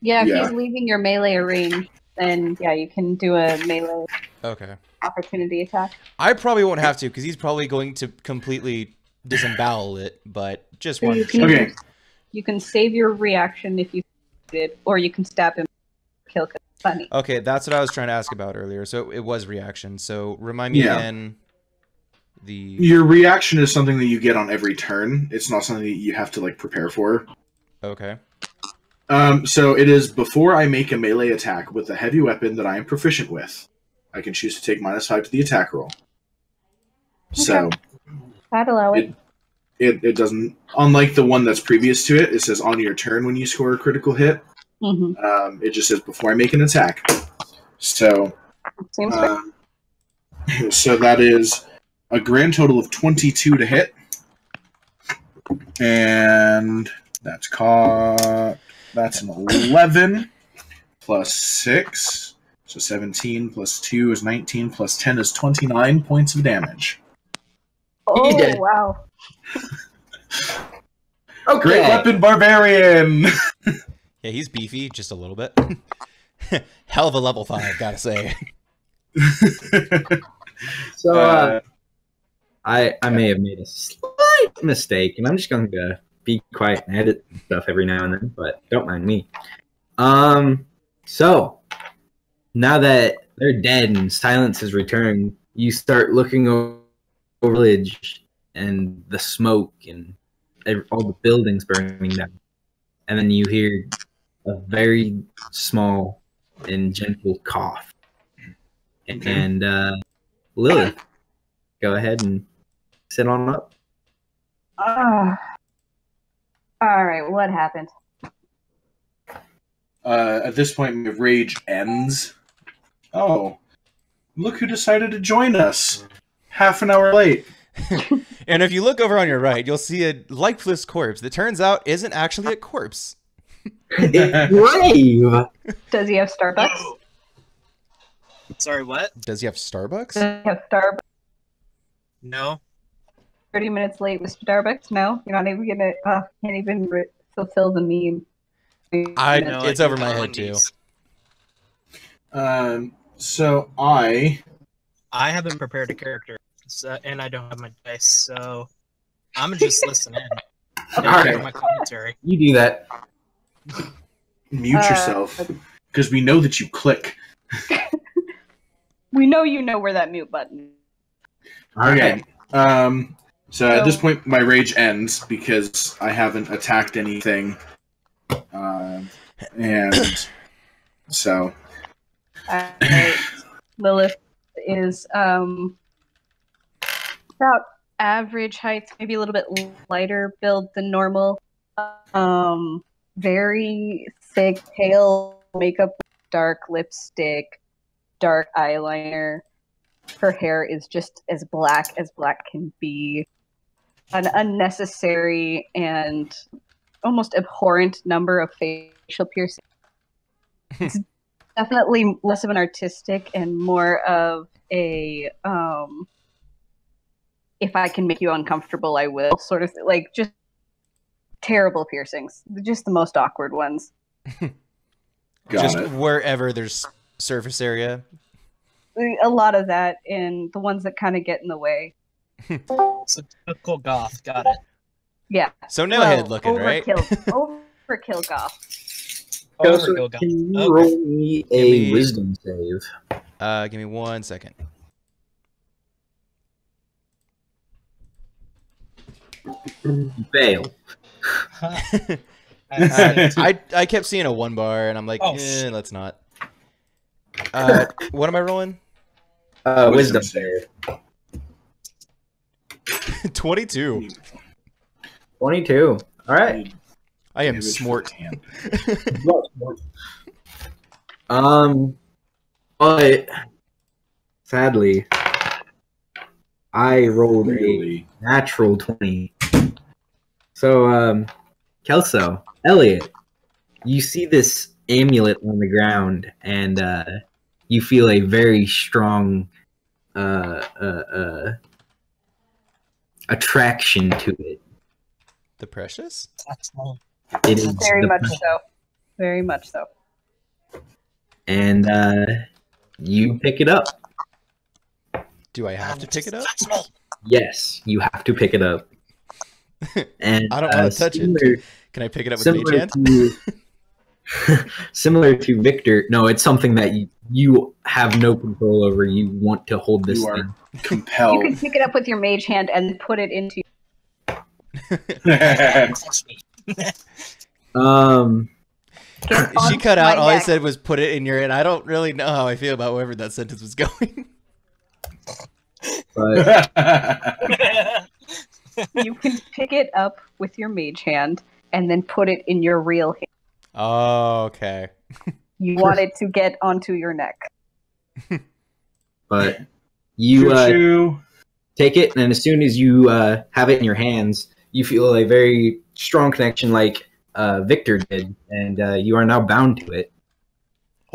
Speaker 3: Yeah, if
Speaker 2: Yeah.
Speaker 3: he's leaving your melee range, then yeah, you can do a melee
Speaker 5: Okay.
Speaker 3: opportunity attack.
Speaker 5: I probably won't have to because he's probably going to completely disembowel it, but just
Speaker 3: So
Speaker 5: one.
Speaker 3: you can
Speaker 2: Okay.
Speaker 3: you can save your reaction if you did, or you can stab him, kill. 'Cause it's funny.
Speaker 5: Okay, that's what I was trying to ask about earlier. So it was reaction. So remind me
Speaker 2: Yeah.
Speaker 5: again. The
Speaker 2: Your reaction is something that you get on every turn. It's not something that you have to like prepare for.
Speaker 5: okay.
Speaker 2: So it is before I make a melee attack with a heavy weapon that I am proficient with. I can choose to take -5 to the attack roll. So
Speaker 3: I'd allow it.
Speaker 2: it doesn't, unlike the one that's previous to it, it says on your turn when you score a critical hit.
Speaker 3: Hmm.
Speaker 2: It just says before I make an attack. So
Speaker 3: Seems fair.
Speaker 2: so that is a grand total of 22 to hit. And that's that's an 11 plus 6. So 17 plus 2 is 19 plus 10 is 29 points of damage.
Speaker 3: Oh
Speaker 4: dead.
Speaker 3: wow!
Speaker 4: Okay.
Speaker 2: Great weapon barbarian!
Speaker 5: Yeah, he's beefy, just a little bit. Hell of a level 5, gotta say.
Speaker 4: So I may have made a slight mistake, and I'm just going to be quiet and edit stuff every now and then, but don't mind me. So now that they're dead and silence has returned, you start looking over the village and the smoke and all the buildings burning down, and then you hear a very small and gentle cough, and Lilith, go ahead and sit on up.
Speaker 3: Ah. All right, what happened?
Speaker 2: At this point, my rage ends. Oh, look who decided to join us. Half an hour late.
Speaker 5: And if you look over on your right, you'll see a lifeless corpse that turns out isn't actually a corpse.
Speaker 4: It's brave.
Speaker 3: Does he have Starbucks?
Speaker 6: Sorry, what?
Speaker 5: Does he have Starbucks?
Speaker 3: Does he have Starbucks?
Speaker 6: No.
Speaker 3: 30 minutes late with Starbucks? No, you're not even gonna. Can't even fulfill the meme.
Speaker 6: No,
Speaker 5: It's
Speaker 6: I
Speaker 5: over
Speaker 6: do
Speaker 5: my
Speaker 6: have
Speaker 5: head too.
Speaker 2: Um, so I
Speaker 6: haven't prepared a character, and I don't have my dice, so I'm gonna just listen in.
Speaker 2: Okay.
Speaker 6: My commentary.
Speaker 4: You do that.
Speaker 2: mute yourself because we know that you click.
Speaker 3: We know you know where that mute button is.
Speaker 2: Okay. So at this point, my rage ends because I haven't attacked anything, and so
Speaker 3: Alright. Lilith is about average height, maybe a little bit lighter build than normal. Very thick, pale makeup, dark lipstick, dark eyeliner. Her hair is just as black can be. An unnecessary and almost abhorrent number of facial piercings. It's definitely less of an artistic and more of a if I can make you uncomfortable, I will sort of like just terrible piercings. Just the most awkward ones.
Speaker 5: Just
Speaker 2: got it.
Speaker 5: wherever there's surface area.
Speaker 3: A lot of that, and the ones that kind of get in the way.
Speaker 6: So typical goth. Got it.
Speaker 3: Yeah.
Speaker 5: So no head looking, right?
Speaker 3: Overkill goth.
Speaker 6: Overkill goth.
Speaker 4: Can you
Speaker 6: Okay.
Speaker 4: roll me a
Speaker 5: Give me-
Speaker 4: wisdom save?
Speaker 5: Give me 1 second.
Speaker 4: You fail.
Speaker 5: I kept seeing a 1 bar, and I'm like,
Speaker 6: Oh, shit.
Speaker 5: let's not. What am I rolling?
Speaker 4: Wisdom
Speaker 2: Wisdom
Speaker 4: save.
Speaker 5: 22.
Speaker 4: 22. All right.
Speaker 5: I am
Speaker 2: Damage
Speaker 5: smart.
Speaker 2: for 10.
Speaker 4: But sadly, I rolled a
Speaker 2: Really?
Speaker 4: natural 20. So, Kelso, Elliot, you see this amulet on the ground, and you feel a very strong attraction to it.
Speaker 5: The precious?
Speaker 6: That's all.
Speaker 4: It is
Speaker 3: Very
Speaker 4: the-
Speaker 3: much so. Very much so.
Speaker 4: and you pick it up.
Speaker 5: Do I have to pick it up?
Speaker 6: That's me.
Speaker 4: Yes, you have to pick it up. And
Speaker 5: I don't want to touch
Speaker 4: similar,
Speaker 5: it. Can I pick it up with mage
Speaker 4: Similar
Speaker 5: hand?
Speaker 4: to, similar to Victor, no, it's something that you have no control over. You want to hold this
Speaker 2: You are
Speaker 4: thing.
Speaker 3: You
Speaker 2: Compelled.
Speaker 3: can pick it up with your mage hand and put it into.
Speaker 6: Touch me.
Speaker 5: She cut out. All I said was put it in your hand. I don't really know how I feel about wherever that sentence was going.
Speaker 4: But
Speaker 3: You can pick it up with your mage hand and then put it in your real hand.
Speaker 5: Oh, okay.
Speaker 3: You want it to get onto your neck.
Speaker 4: but you
Speaker 2: Choo-choo.
Speaker 4: take it, and as soon as you have it in your hands, you feel a very strong connection, like Victor did, and you are now bound to it.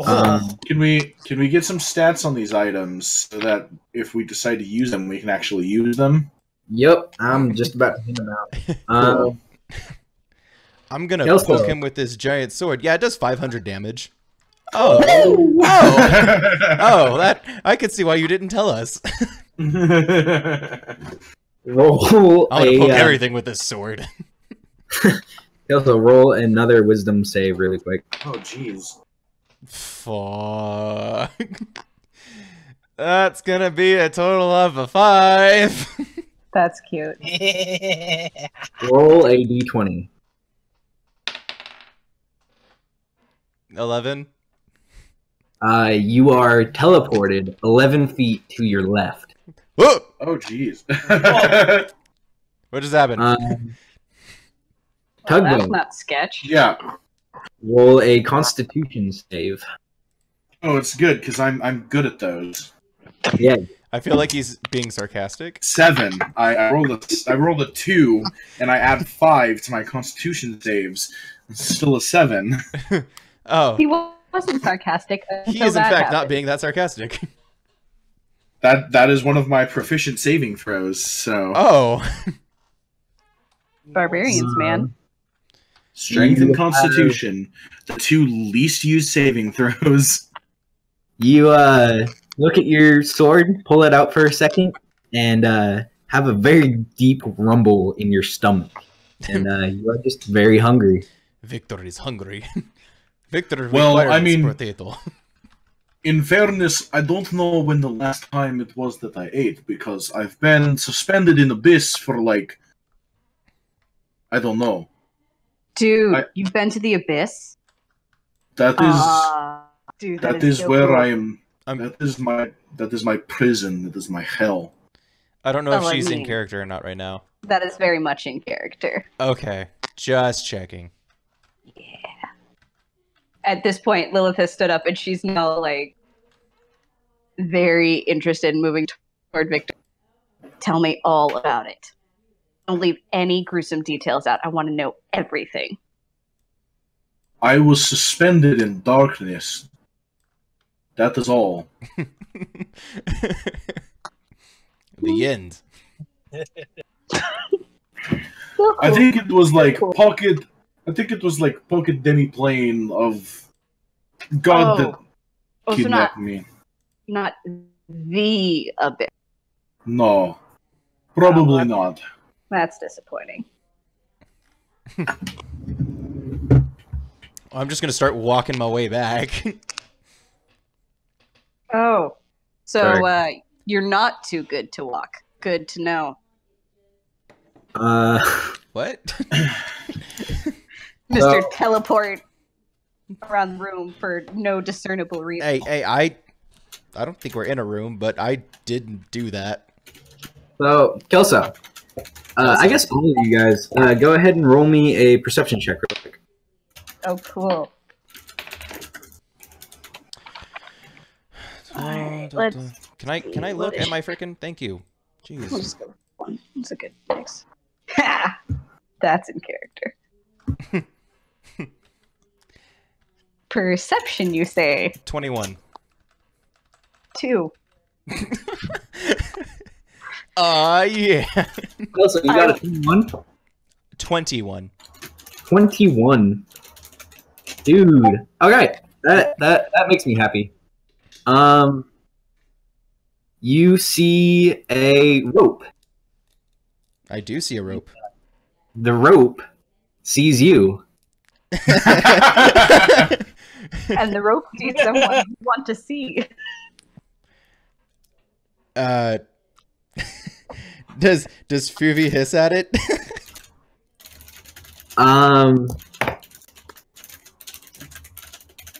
Speaker 2: Can we get some stats on these items so that if we decide to use them, we can actually use them?
Speaker 4: Yep, I'm just about to hit him out.
Speaker 5: I'm gonna
Speaker 4: Kelso.
Speaker 5: poke him with this giant sword. Yeah, it does 500 damage. Oh, oh, that I could see why you didn't tell us.
Speaker 4: Roll
Speaker 5: I'm gonna poke
Speaker 4: a
Speaker 5: everything with this sword.
Speaker 4: Kelso, roll another wisdom save really quick.
Speaker 2: Oh, jeez.
Speaker 5: Fuck. That's gonna be a total of a 5.
Speaker 3: That's cute.
Speaker 4: Roll a d20.
Speaker 5: 11.
Speaker 4: You are teleported 11 feet to your left.
Speaker 5: Whoa!
Speaker 2: Oh, jeez.
Speaker 5: What just happened?
Speaker 3: Well, that's
Speaker 4: Tugboat,
Speaker 3: not sketch.
Speaker 2: Yeah.
Speaker 4: roll a Constitution save.
Speaker 2: Oh, it's good because I'm good at those.
Speaker 4: Yeah,
Speaker 5: I feel like he's being sarcastic.
Speaker 2: 7. I rolled a 2, and I add 5 to my Constitution saves. It's still a 7.
Speaker 5: Oh,
Speaker 3: He will wasn't sarcastic.
Speaker 5: He
Speaker 3: until
Speaker 5: is, in
Speaker 3: that
Speaker 5: fact, not
Speaker 3: happened.
Speaker 5: being that sarcastic.
Speaker 2: That is one of my proficient saving throws. So
Speaker 5: Oh.
Speaker 3: Barbarians, man.
Speaker 2: strength
Speaker 4: You
Speaker 2: and constitution, the two least used saving throws.
Speaker 4: You look at your sword, pull it out for a second, and have a very deep rumble in your stomach. And you are just very hungry.
Speaker 5: Victor is hungry. Victor
Speaker 2: Well,
Speaker 5: requires
Speaker 2: I mean-
Speaker 5: potato.
Speaker 2: In fairness, I don't know when the last time it was that I ate, because I've been suspended in Abyss for, like, I don't know.
Speaker 3: Dude, you've been to the abyss?
Speaker 2: That is
Speaker 3: Dude,
Speaker 2: that is
Speaker 3: so
Speaker 2: where
Speaker 3: cool.
Speaker 2: I am.
Speaker 5: I'm-
Speaker 2: That is my prison. That is my hell.
Speaker 5: I don't know
Speaker 3: Oh,
Speaker 5: if
Speaker 3: I
Speaker 5: she's in
Speaker 3: mean-
Speaker 5: character or not right now.
Speaker 3: That is very much in character.
Speaker 5: Okay, just checking.
Speaker 3: At this point, Lilith has stood up and she's now like very interested in moving toward Victor. Tell me all about it. Don't leave any gruesome details out. I want to know everything.
Speaker 2: I was suspended in darkness. That is all.
Speaker 5: The end.
Speaker 2: I think it was like pocket. I think it was like pocket demiplane of God that
Speaker 3: Oh, so
Speaker 2: kidnapped me.
Speaker 3: not the abyss.
Speaker 2: No, probably
Speaker 3: Oh,
Speaker 2: not.
Speaker 3: That's disappointing.
Speaker 5: I'm just gonna start walking my way back.
Speaker 3: Oh, so
Speaker 4: Sorry.
Speaker 3: you're not too good to walk. Good to know.
Speaker 5: What?
Speaker 3: Mr.
Speaker 4: Well-
Speaker 3: Teleport around the room for no discernible reason.
Speaker 5: Hey, I don't think we're in a room, but I didn't do that.
Speaker 4: So, Kelso, I guess all of you guys, go ahead and roll me a perception check real quick.
Speaker 3: Oh, cool. let's-
Speaker 5: Can I look at my freaking? Thank you.
Speaker 3: We'll
Speaker 5: Jeez.
Speaker 3: just go with one. That's a good mix. Ha! That's in character. Perception, you say?
Speaker 5: 21.
Speaker 3: 2.
Speaker 5: Yeah.
Speaker 4: Kelso, you got a 21?
Speaker 5: 21.
Speaker 4: 21. Dude. Okay. That makes me happy. You see a rope.
Speaker 5: I do see a rope.
Speaker 4: The rope sees you.
Speaker 3: And the rope sees someone you want to see.
Speaker 5: Does Fuvi hiss at it?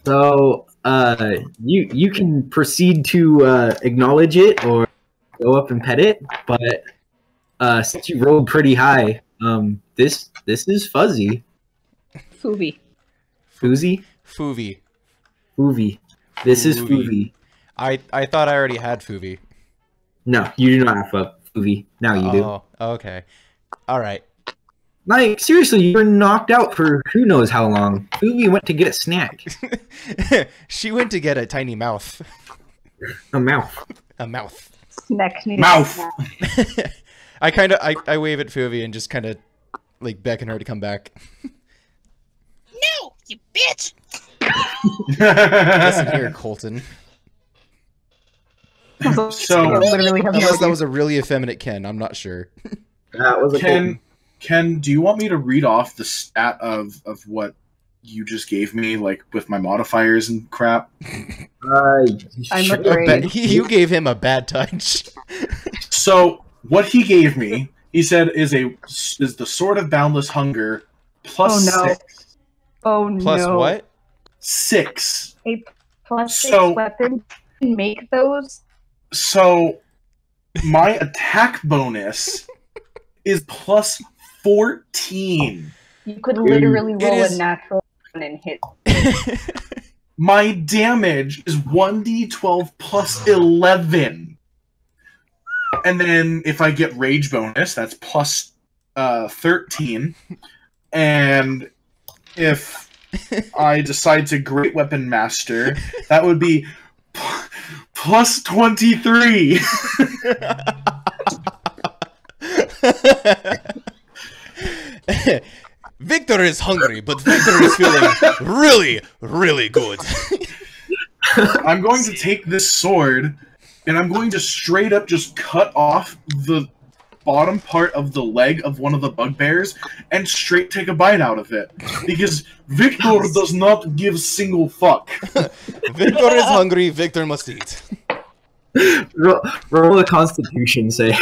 Speaker 4: So you can proceed to acknowledge it or go up and pet it, but since you rolled pretty high, this is fuzzy.
Speaker 3: Fubi.
Speaker 4: Fuzzy?
Speaker 5: Fuvi.
Speaker 4: Foovy. This is
Speaker 5: Foovy.
Speaker 4: Foovy.
Speaker 5: I thought I already had Fuvi.
Speaker 4: No, you do not have a Foovy. Now you do.
Speaker 5: Oh, okay. All right.
Speaker 4: Like, seriously, you were knocked out for who knows how long. Foovy went to get a snack.
Speaker 5: She went to get a tiny mouth.
Speaker 4: A mouth.
Speaker 5: A mouth.
Speaker 3: Snack needed
Speaker 2: Mouth.
Speaker 3: snack.
Speaker 5: I wave at Fuvi and just kind of like beckon her to come back.
Speaker 6: No, you bitch!
Speaker 5: Listen here, Colton.
Speaker 2: So-
Speaker 3: I literally have no
Speaker 5: Unless that
Speaker 3: idea.
Speaker 5: was a really effeminate Ken, I'm not sure.
Speaker 4: That was a
Speaker 2: Ken, do you want me to read off the stat of what you just gave me, like with my modifiers and crap?
Speaker 3: I'm
Speaker 4: sure.
Speaker 3: afraid.
Speaker 5: You gave him a bad touch.
Speaker 2: So what he gave me, he said, is the Sword of Boundless Hunger plus
Speaker 3: Oh, no.
Speaker 2: 6.
Speaker 3: Oh no.
Speaker 5: Plus what?
Speaker 2: 6.
Speaker 3: Plus 6
Speaker 2: So-
Speaker 3: weapons. Make those.
Speaker 2: So my attack bonus is plus 14.
Speaker 3: You could literally
Speaker 5: It
Speaker 3: roll
Speaker 5: is-
Speaker 3: a natural one and hit.
Speaker 2: My damage is 1d12 plus 11. And then if I get rage bonus, that's plus 13. And if I decide to Great Weapon Master. That would be plus 23.
Speaker 5: Victor is hungry, but Victor is feeling really, really good.
Speaker 2: I'm going to take this sword, and I'm going to straight up just cut off the bottom part of the leg of one of the bugbears and straight take a bite out of it. Because Victor does not give single fuck.
Speaker 5: Victor is hungry, Victor must eat.
Speaker 4: Roll a Constitution save.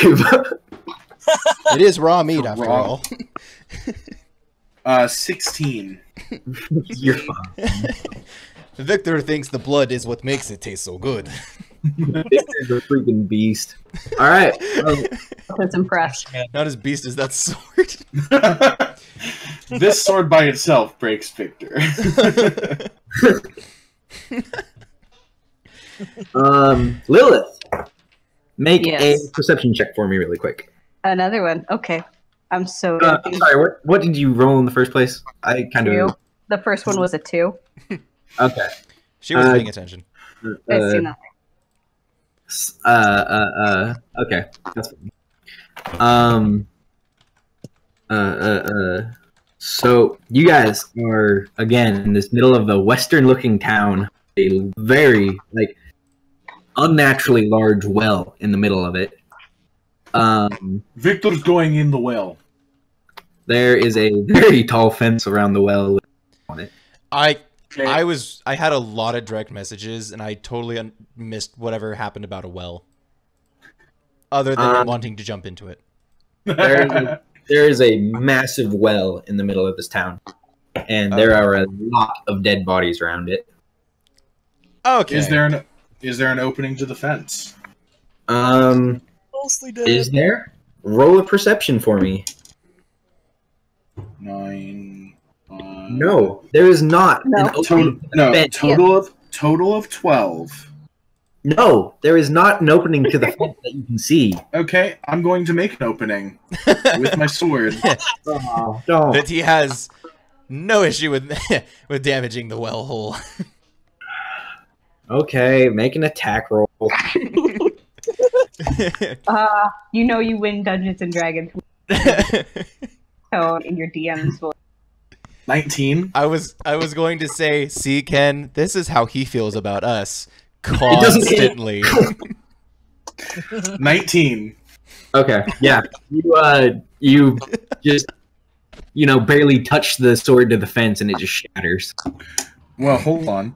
Speaker 5: It is raw meat, after
Speaker 2: Raw.
Speaker 5: all.
Speaker 2: 16.
Speaker 4: You're fine.
Speaker 5: Victor thinks the blood is what makes it taste so good.
Speaker 4: Victor's a freaking beast. All right.
Speaker 3: That's impressed.
Speaker 5: Not as beast as that sword.
Speaker 2: This sword by itself breaks Victor.
Speaker 4: Lilith, make
Speaker 3: Yes.
Speaker 4: a perception check for me really quick.
Speaker 3: Another one. Okay. I'm so good. at
Speaker 4: I'm
Speaker 3: these.
Speaker 4: sorry, what did you roll in the first place? I kind
Speaker 3: Two.
Speaker 4: of...
Speaker 3: The first one was a 2.
Speaker 4: Okay.
Speaker 5: She was paying attention.
Speaker 3: I see nothing.
Speaker 4: Okay. That's fine. So you guys are again in this middle of the western-looking town, a very unnaturally large well in the middle of it.
Speaker 2: Victor's going in the well.
Speaker 4: There is a very tall fence around the well on it.
Speaker 5: I had a lot of direct messages, and I totally missed whatever happened about a well. Other than wanting to jump into it.
Speaker 4: There is a massive well in the middle of this town, and there are a lot of dead bodies around it.
Speaker 5: Okay.
Speaker 2: Is there an opening to the fence?
Speaker 6: Mostly dead.
Speaker 4: Is there? Roll a perception for me.
Speaker 2: 9.
Speaker 4: No, there is not
Speaker 3: No.
Speaker 4: an opening. Fence.
Speaker 2: Total of 12.
Speaker 4: No, there is not an opening to the fence that you can see.
Speaker 2: Okay, I'm going to make an opening with my sword.
Speaker 4: Oh, don't.
Speaker 5: That he has no issue with with damaging the well hole.
Speaker 4: Okay, make an attack roll.
Speaker 3: You know you win Dungeons and Dragons tone in your DM's voice.
Speaker 2: 19.
Speaker 5: I was going to say, see, Ken, this is how he feels about us
Speaker 4: doesn't hit.
Speaker 5: constantly.
Speaker 2: 19.
Speaker 4: Okay, yeah, you just barely touch the sword to the fence and it just shatters.
Speaker 2: Well, hold on.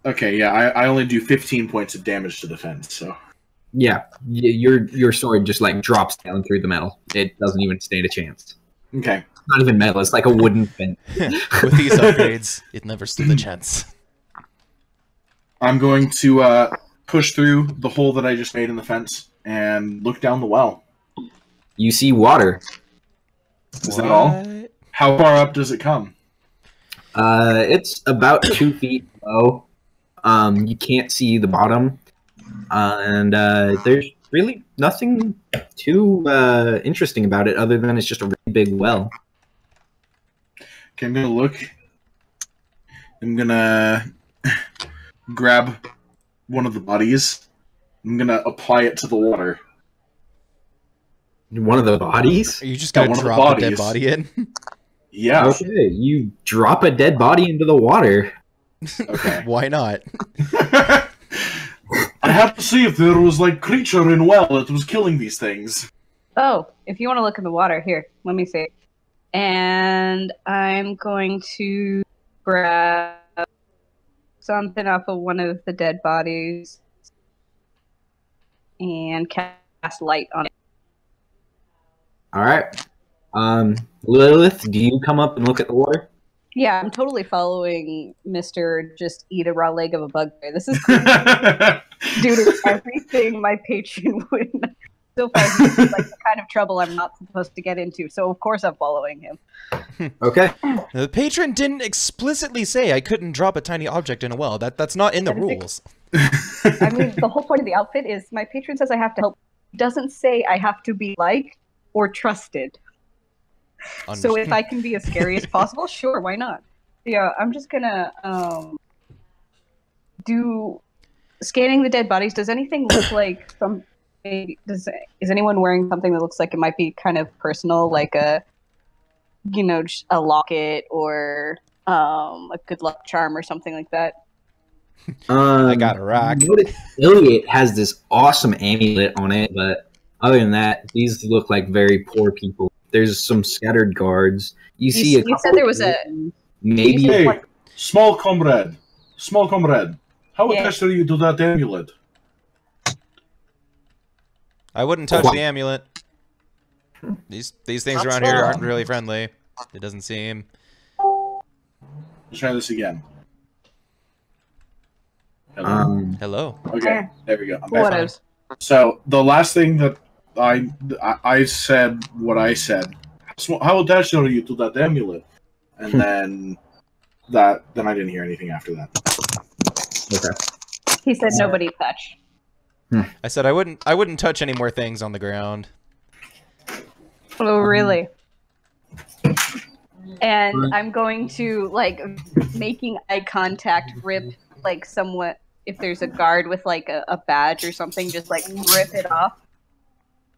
Speaker 2: Okay, yeah, I only do 15 points of damage to the fence, so.
Speaker 4: Yeah, your sword just drops down through the metal. It doesn't even stand a chance.
Speaker 2: Okay.
Speaker 4: It's not even metal. It's like a wooden fence.
Speaker 5: With these upgrades, it never stood a chance.
Speaker 2: I'm going to push through the hole that I just made in the fence and look down the well.
Speaker 4: You see water.
Speaker 2: Is that all?
Speaker 5: What?
Speaker 2: How far up does it come?
Speaker 4: It's about 2 feet low. You can't see the bottom, and there's really nothing too interesting about it other than it's just a really big well.
Speaker 2: Okay, I'm gonna look. I'm gonna grab one of the bodies. I'm gonna apply it to the water.
Speaker 4: One of the bodies?
Speaker 5: Are you just
Speaker 2: Yeah,
Speaker 5: gonna
Speaker 2: one of the
Speaker 5: drop a dead
Speaker 2: bodies.
Speaker 5: body in?
Speaker 2: Yeah.
Speaker 4: Okay, you drop a dead body into the water.
Speaker 2: Okay.
Speaker 5: Why not?
Speaker 2: I have to see if there was creature in well that was killing these things.
Speaker 3: Oh, if you want to look in the water, here, let me see. And I'm going to grab something off of one of the dead bodies and cast light on it.
Speaker 4: All right. Lilith, do you come up and look at the water?
Speaker 3: Yeah, I'm totally following Mr. Just Eat a Raw Leg of a Bugbear. This is due to everything my patron would. So far, this is the kind of trouble I'm not supposed to get into. So of course I'm following him.
Speaker 4: Okay.
Speaker 5: The patron didn't explicitly say I couldn't drop a tiny object in a well. That's not in the rules.
Speaker 3: I mean, the whole point of the outfit is my patron says I have to help. He doesn't say I have to be liked or trusted. So if I can be as scary as possible, sure, why not? Yeah, I'm just gonna do scanning the dead bodies. Does anything look like some? Is anyone wearing something that looks like it might be kind of personal, like a just a locket or a good luck charm or something like that?
Speaker 5: I got a rock.
Speaker 4: Notice Elliot has this awesome amulet on it, but other than that, these look like very poor people. There's some scattered guards. You see,
Speaker 3: You said there was a
Speaker 4: maybe.
Speaker 3: you said-
Speaker 2: Hey, small comrade, how
Speaker 3: Yeah.
Speaker 2: attached are you to that amulet?
Speaker 5: I wouldn't touch the amulet. These things around here aren't really friendly. It doesn't seem.
Speaker 2: Let's try this again. Hello?
Speaker 5: Hello.
Speaker 2: Okay, there we go. I'm back.
Speaker 3: what is?
Speaker 2: So the last thing that I said what I said. How attached are you to that amulet? And then I didn't hear anything after that.
Speaker 4: Okay.
Speaker 3: He said nobody touch.
Speaker 5: I said I wouldn't touch any more things on the ground.
Speaker 3: Oh, really? And I'm going to, like, making eye contact, rip, like, somewhat, if there's a guard with, like, a badge or something, just, like, rip it off,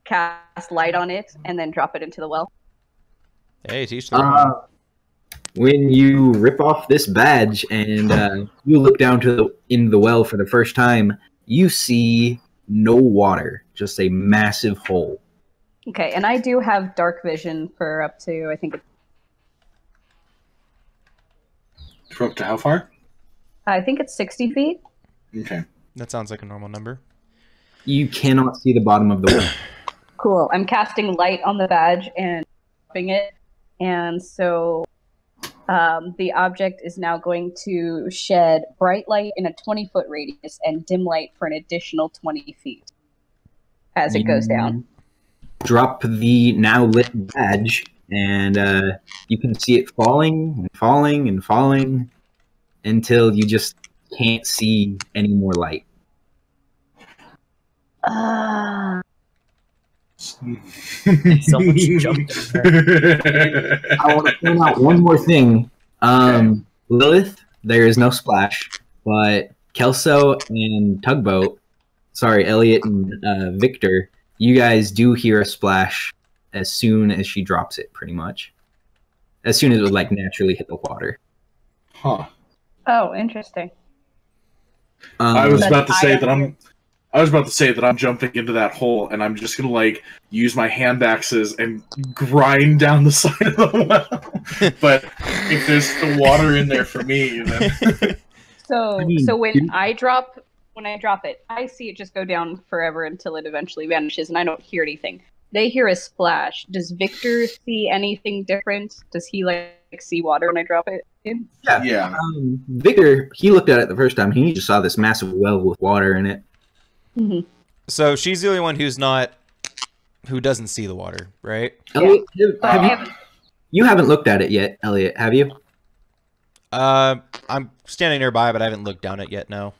Speaker 3: cast light on it, and then drop it into the well.
Speaker 5: Hey, teach them. Wrong.
Speaker 4: When you rip off this badge and you look down in the well for the first time, you see no water, just a massive hole.
Speaker 3: Okay, and I do have dark vision for up to, I think,
Speaker 2: For up to how far?
Speaker 3: it's 60 feet.
Speaker 2: Okay.
Speaker 5: That sounds like a normal number.
Speaker 4: You cannot see the bottom of the well.
Speaker 3: Cool. I'm casting light on the badge and dropping it, and so the object is now going to shed bright light in a 20-foot radius and dim light for an additional 20 feet as it goes down.
Speaker 4: Drop the now lit badge, and you can see it falling and falling and falling until you just can't see any more light.
Speaker 6: Someone jumped in there.
Speaker 4: I want to point out one more thing. Lilith, there is no splash, but Kelso and Tugboat, sorry, Elliot and Victor, you guys do hear a splash as soon as she drops it, pretty much. As soon as it would, like, naturally hit the water.
Speaker 2: Huh.
Speaker 3: Oh, interesting.
Speaker 2: I was
Speaker 3: But
Speaker 2: about to say
Speaker 3: I-
Speaker 2: that I'm jumping into that hole and I'm just gonna like use my hand axes and grind down the side of the well. But if there's the water in there for me, then
Speaker 3: So,
Speaker 4: I mean,
Speaker 3: so when
Speaker 4: didn't-
Speaker 3: I drop it, I see it just go down forever until it eventually vanishes, and I don't hear anything. They hear a splash. Does Victor see anything different? Does he like see water when I drop it in?
Speaker 2: yeah.
Speaker 4: Victor, he looked at it the first time, and he just saw this massive well with water in it.
Speaker 3: Mm-hmm.
Speaker 5: So she's the only one who doesn't see the water, right?
Speaker 4: Elliot,
Speaker 3: But
Speaker 4: have you haven't looked at it yet, Elliot, have you?
Speaker 5: I'm standing nearby, but I haven't looked down it yet. No,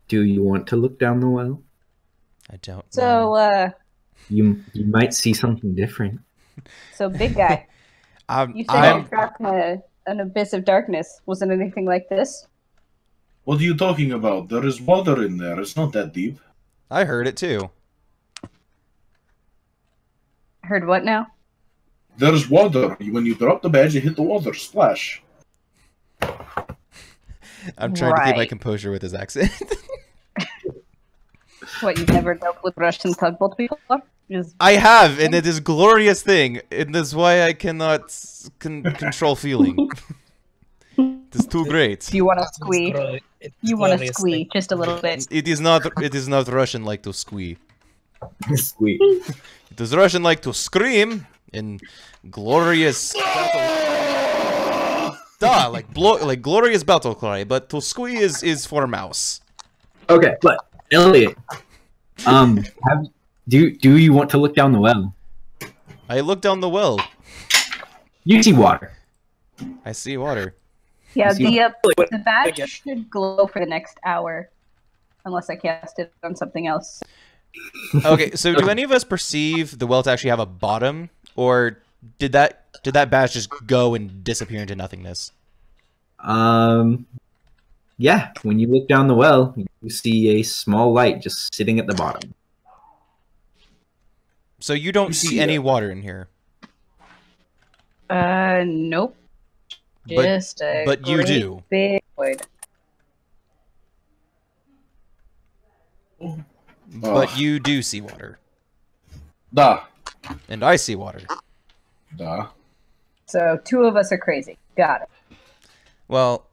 Speaker 4: Do you want to look down the well?
Speaker 5: I don't.
Speaker 3: so,
Speaker 4: You might see something different.
Speaker 3: so big guy, you said
Speaker 5: I'm
Speaker 3: you dropped an abyss of darkness. Wasn't anything like this?
Speaker 2: What are you talking about? There is water in there. It's not that deep.
Speaker 5: I heard it too.
Speaker 3: Heard what now?
Speaker 2: There's water. When you drop the badge, you hit the water. Splash.
Speaker 5: I'm trying to keep my
Speaker 3: Right.
Speaker 5: composure with his accent.
Speaker 3: What, you've never dealt with Russian tugboat before? Just
Speaker 5: I have, and it is glorious thing, and that's why I cannot control feeling. It's too great.
Speaker 3: you want to squee?
Speaker 6: It's
Speaker 3: You want to
Speaker 6: glorious
Speaker 3: squee
Speaker 6: thing.
Speaker 3: just a little bit.
Speaker 5: It is not. It is not Russian like to squee.
Speaker 4: Sweet.
Speaker 5: It is Russian like to scream in glorious. Duh, like glorious battle cry, but to squee is for mouse.
Speaker 4: Okay, but Elliot, do you want to look down the well?
Speaker 5: I look down the well.
Speaker 4: You see water.
Speaker 5: I see water.
Speaker 3: Yeah,
Speaker 4: See-
Speaker 3: the badge should glow for the next hour, unless I cast it on something else.
Speaker 5: Okay, so do any of us perceive the well to actually have a bottom, or did that badge just go and disappear into nothingness?
Speaker 4: Yeah, when you look down the well, you see a small light just sitting at the bottom.
Speaker 5: So you don't
Speaker 2: You
Speaker 5: see
Speaker 2: see
Speaker 5: any
Speaker 2: it.
Speaker 5: water in here,
Speaker 3: Nope.
Speaker 5: but
Speaker 3: Just a
Speaker 5: but you
Speaker 3: great
Speaker 5: do.
Speaker 3: big void.
Speaker 5: But you do see water,
Speaker 2: Da.
Speaker 5: and I see water.
Speaker 2: Da.
Speaker 3: So 2 of us are crazy. Got it.
Speaker 5: Well,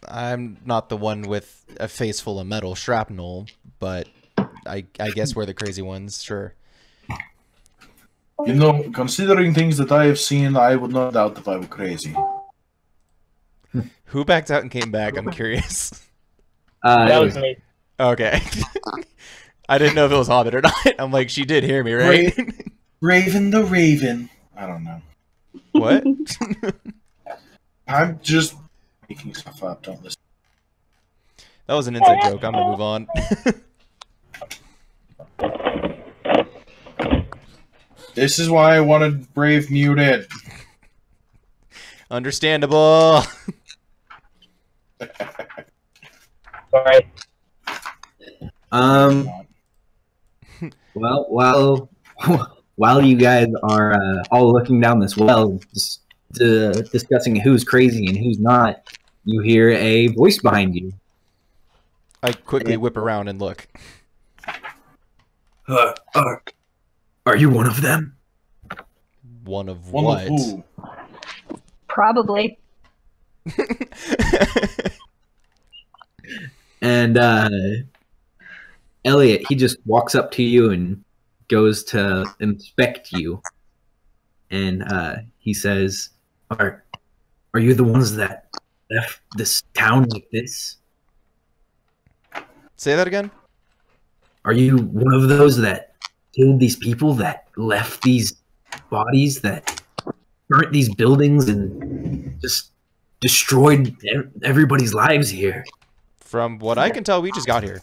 Speaker 5: I'm not the one with a face full of metal shrapnel, but I guess we're the crazy ones. Sure.
Speaker 2: You know, considering things that I have seen, I would not doubt if I were crazy.
Speaker 5: Who backed out and came back? I'm curious.
Speaker 6: That was me.
Speaker 5: Okay. I didn't know if it was Hobbit or not. I'm like, she did hear me, right?
Speaker 2: Raven the Raven. I don't know.
Speaker 5: What?
Speaker 2: I'm just making stuff up. Don't listen.
Speaker 5: That was an inside joke. I'm gonna move on.
Speaker 2: This is why I wanted Brave muted.
Speaker 5: Understandable.
Speaker 6: Sorry.
Speaker 4: Well, while you guys are all looking down this well, just discussing who's crazy and who's not, you hear a voice behind you.
Speaker 5: I quickly whip around and look.
Speaker 4: Are you one of them?
Speaker 5: One of
Speaker 2: One
Speaker 5: what?
Speaker 2: of who?
Speaker 3: Probably.
Speaker 4: And Elliot, he just walks up to you and goes to inspect you. And he says, Are you the ones that left this town like this?
Speaker 5: Say that again?
Speaker 4: Are you one of those that killed these people, that left these bodies, that burnt these buildings and just destroyed everybody's lives here?
Speaker 5: From what I can tell, we just got here.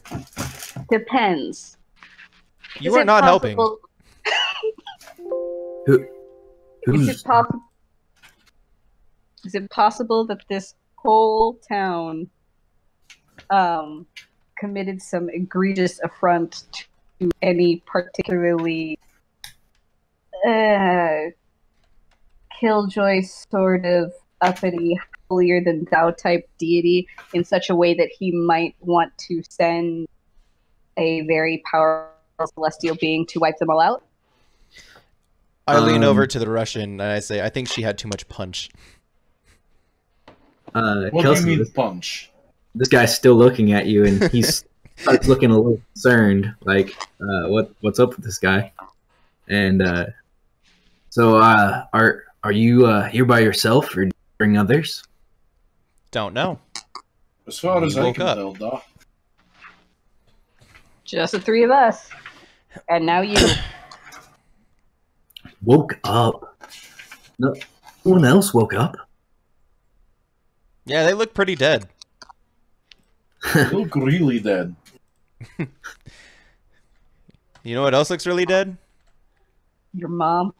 Speaker 3: Depends.
Speaker 5: You
Speaker 3: Is
Speaker 5: are
Speaker 3: it
Speaker 5: not helping.
Speaker 3: possible-
Speaker 4: Who's
Speaker 3: Is it possible that this whole town committed some egregious affront to any particularly killjoy sort of uppity, holier than thou type deity in such a way that he might want to send a very powerful celestial being to wipe them all out?
Speaker 5: I lean over to the Russian and I say, I think she had too much punch.
Speaker 2: What do
Speaker 4: Kelsey,
Speaker 2: you mean punch?
Speaker 4: this guy's still looking at you, and he's starts looking a little concerned, like, what's up with this guy? And so, are you here by yourself, or do you bring others?
Speaker 5: Don't know.
Speaker 2: As far as I
Speaker 5: Woke
Speaker 2: can
Speaker 5: up.
Speaker 2: tell, da.
Speaker 3: Just the 3 of us. And now you.
Speaker 4: Woke up? No one else woke up.
Speaker 5: Yeah, they look pretty dead.
Speaker 2: You look really dead.
Speaker 5: You know what else looks really dead?
Speaker 3: Your mom.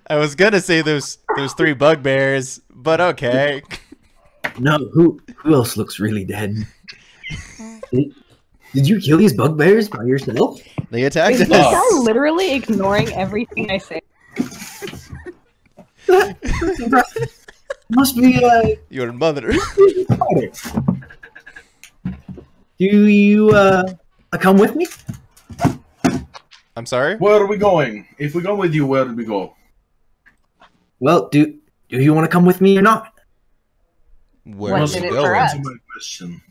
Speaker 5: I was gonna say those 3 bugbears, but okay.
Speaker 4: No, who else looks really dead? Did you kill these bugbears by yourself?
Speaker 5: They attacked
Speaker 3: Is this
Speaker 5: us.
Speaker 3: guy literally ignoring everything I say?
Speaker 4: Must be
Speaker 5: Your mother.
Speaker 4: Do you come with me?
Speaker 5: I'm sorry?
Speaker 2: Where are we going? If we go with you, where do we go?
Speaker 4: Well, do you want to come with me or not?
Speaker 5: Where
Speaker 3: What
Speaker 5: are
Speaker 3: did
Speaker 5: we
Speaker 3: it
Speaker 5: going?
Speaker 3: for us?
Speaker 2: Answer my question.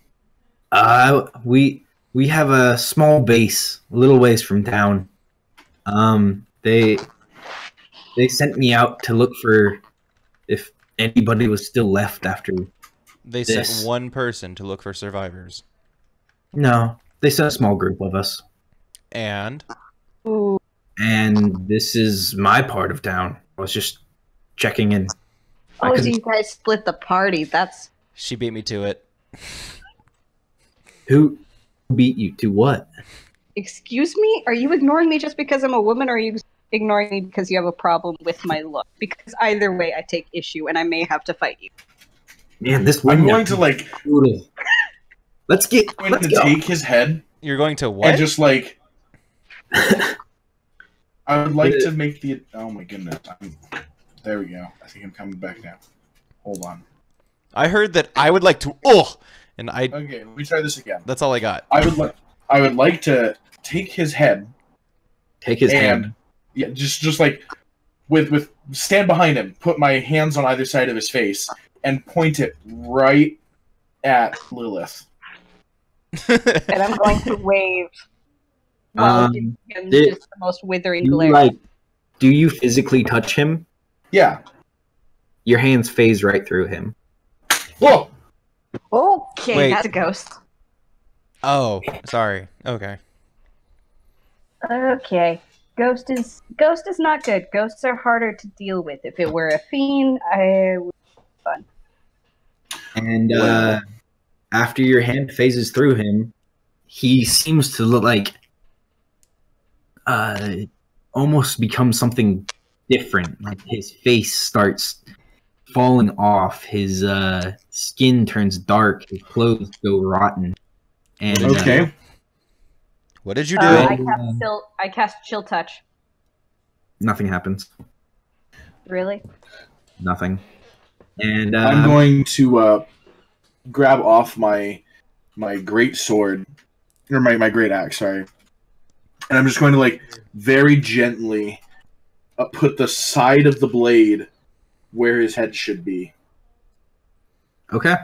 Speaker 4: We have a small base, a little ways from town. They sent me out to look for if anybody was still left after.
Speaker 5: They
Speaker 4: This.
Speaker 5: sent one person to look for survivors.
Speaker 4: No, they sent a small group of us,
Speaker 5: And
Speaker 3: Ooh.
Speaker 4: and this is my part of town. I was just checking in. I
Speaker 3: Oh, so
Speaker 4: couldn't-
Speaker 3: you guys split the party. That's
Speaker 5: she beat me to it.
Speaker 4: Who beat you to what?
Speaker 3: excuse me? Are you ignoring me just because I'm a woman, or are you ignoring me because you have a problem with my look. Because either way, I take issue, and I may have to fight you.
Speaker 4: Man, this
Speaker 2: I'm
Speaker 4: one
Speaker 2: going to like
Speaker 4: brutal. Let's go.
Speaker 2: take his head
Speaker 5: You're going to what?
Speaker 2: and just like. I would like to make the. Oh my goodness! There we go. I think I'm coming back now. Hold on.
Speaker 5: I heard that I would like to. Oh, and I.
Speaker 2: Okay, let me try this again.
Speaker 5: That's all I got.
Speaker 2: I would like to take his head.
Speaker 4: Take his
Speaker 2: and
Speaker 4: hand.
Speaker 2: yeah, just like with stand behind him, put my hands on either side of his face, and point it right at Lilith.
Speaker 3: And I'm going to wave while giving him just the most withering glare.
Speaker 4: Do you physically touch him?
Speaker 2: Yeah.
Speaker 4: Your hands phase right through him.
Speaker 2: Whoa!
Speaker 3: Okay,
Speaker 5: Wait.
Speaker 3: that's a ghost.
Speaker 5: Oh, sorry. Okay.
Speaker 3: Okay. Ghost is not good. Ghosts are harder to deal with. If it were a fiend, I would be fun.
Speaker 4: And after your hand phases through him, he seems to look like almost become something different. Like his face starts falling off, his skin turns dark, his clothes go rotten. And
Speaker 2: Okay.
Speaker 5: What did you do?
Speaker 3: I cast chill touch.
Speaker 4: nothing happens.
Speaker 3: Really?
Speaker 4: Nothing. And
Speaker 2: I'm going to grab off my great sword, or my great axe, sorry, and I'm just going to like very gently put the side of the blade where his head should be,
Speaker 4: okay.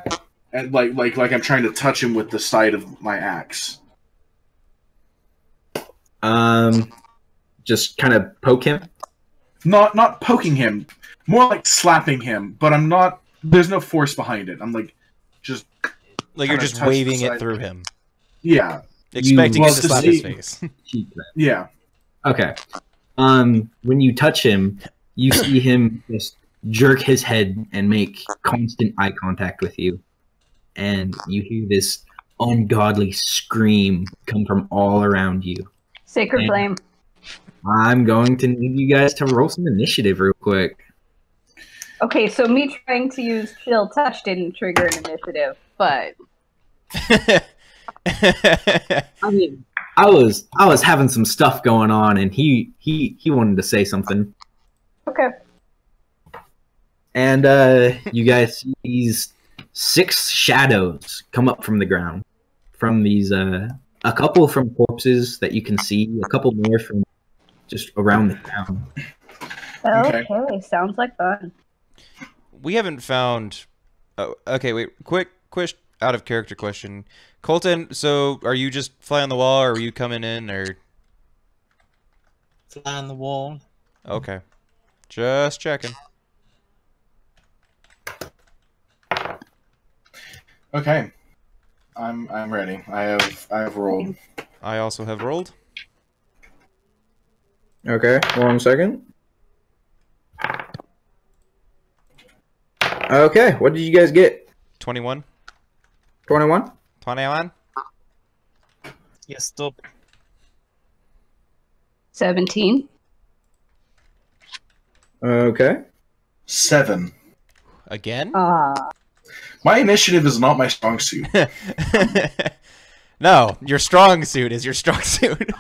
Speaker 2: and like I'm trying to touch him with the side of my axe.
Speaker 4: Just kind of poke him.
Speaker 2: Not poking him, more like slapping him, but I'm not. There's no force behind it. I'm like just
Speaker 5: Like you're
Speaker 2: kinda
Speaker 5: just
Speaker 2: touch the
Speaker 5: waving it
Speaker 2: side.
Speaker 5: through him,
Speaker 2: Yeah,
Speaker 5: expecting it
Speaker 2: well,
Speaker 5: to
Speaker 2: to
Speaker 5: slap his
Speaker 2: see-
Speaker 5: face.
Speaker 2: yeah.
Speaker 4: Okay. When you touch him, you see him just jerk his head and make constant eye contact with you. And you hear this ungodly scream come from all around you.
Speaker 3: Sacred
Speaker 4: And-
Speaker 3: flame.
Speaker 4: I'm going to need you guys to roll some initiative real quick.
Speaker 3: Okay, so me trying to use chill touch didn't trigger an initiative, but
Speaker 4: I mean, I was having some stuff going on, and he wanted to say something.
Speaker 3: okay.
Speaker 4: And you guys see these 6 shadows come up from the ground. From these, a couple from corpses that you can see, a couple more from just around the town.
Speaker 2: Okay.
Speaker 3: Okay, sounds like fun.
Speaker 5: We haven't found. Oh, okay, wait. Quick out of character question, Colton. So, are you just fly on the wall, or are you coming in, or?
Speaker 6: Fly on the wall.
Speaker 5: Okay, just checking.
Speaker 2: Okay, I'm ready. I have rolled.
Speaker 5: I also have rolled.
Speaker 4: Okay, 1 second. Okay, what did you guys get?
Speaker 5: 21.
Speaker 4: 21?
Speaker 5: 21.
Speaker 6: Yes, still.
Speaker 3: 17.
Speaker 4: Okay.
Speaker 2: 7.
Speaker 5: Again?
Speaker 2: My initiative is not my strong suit.
Speaker 5: No, your strong suit is your strong suit.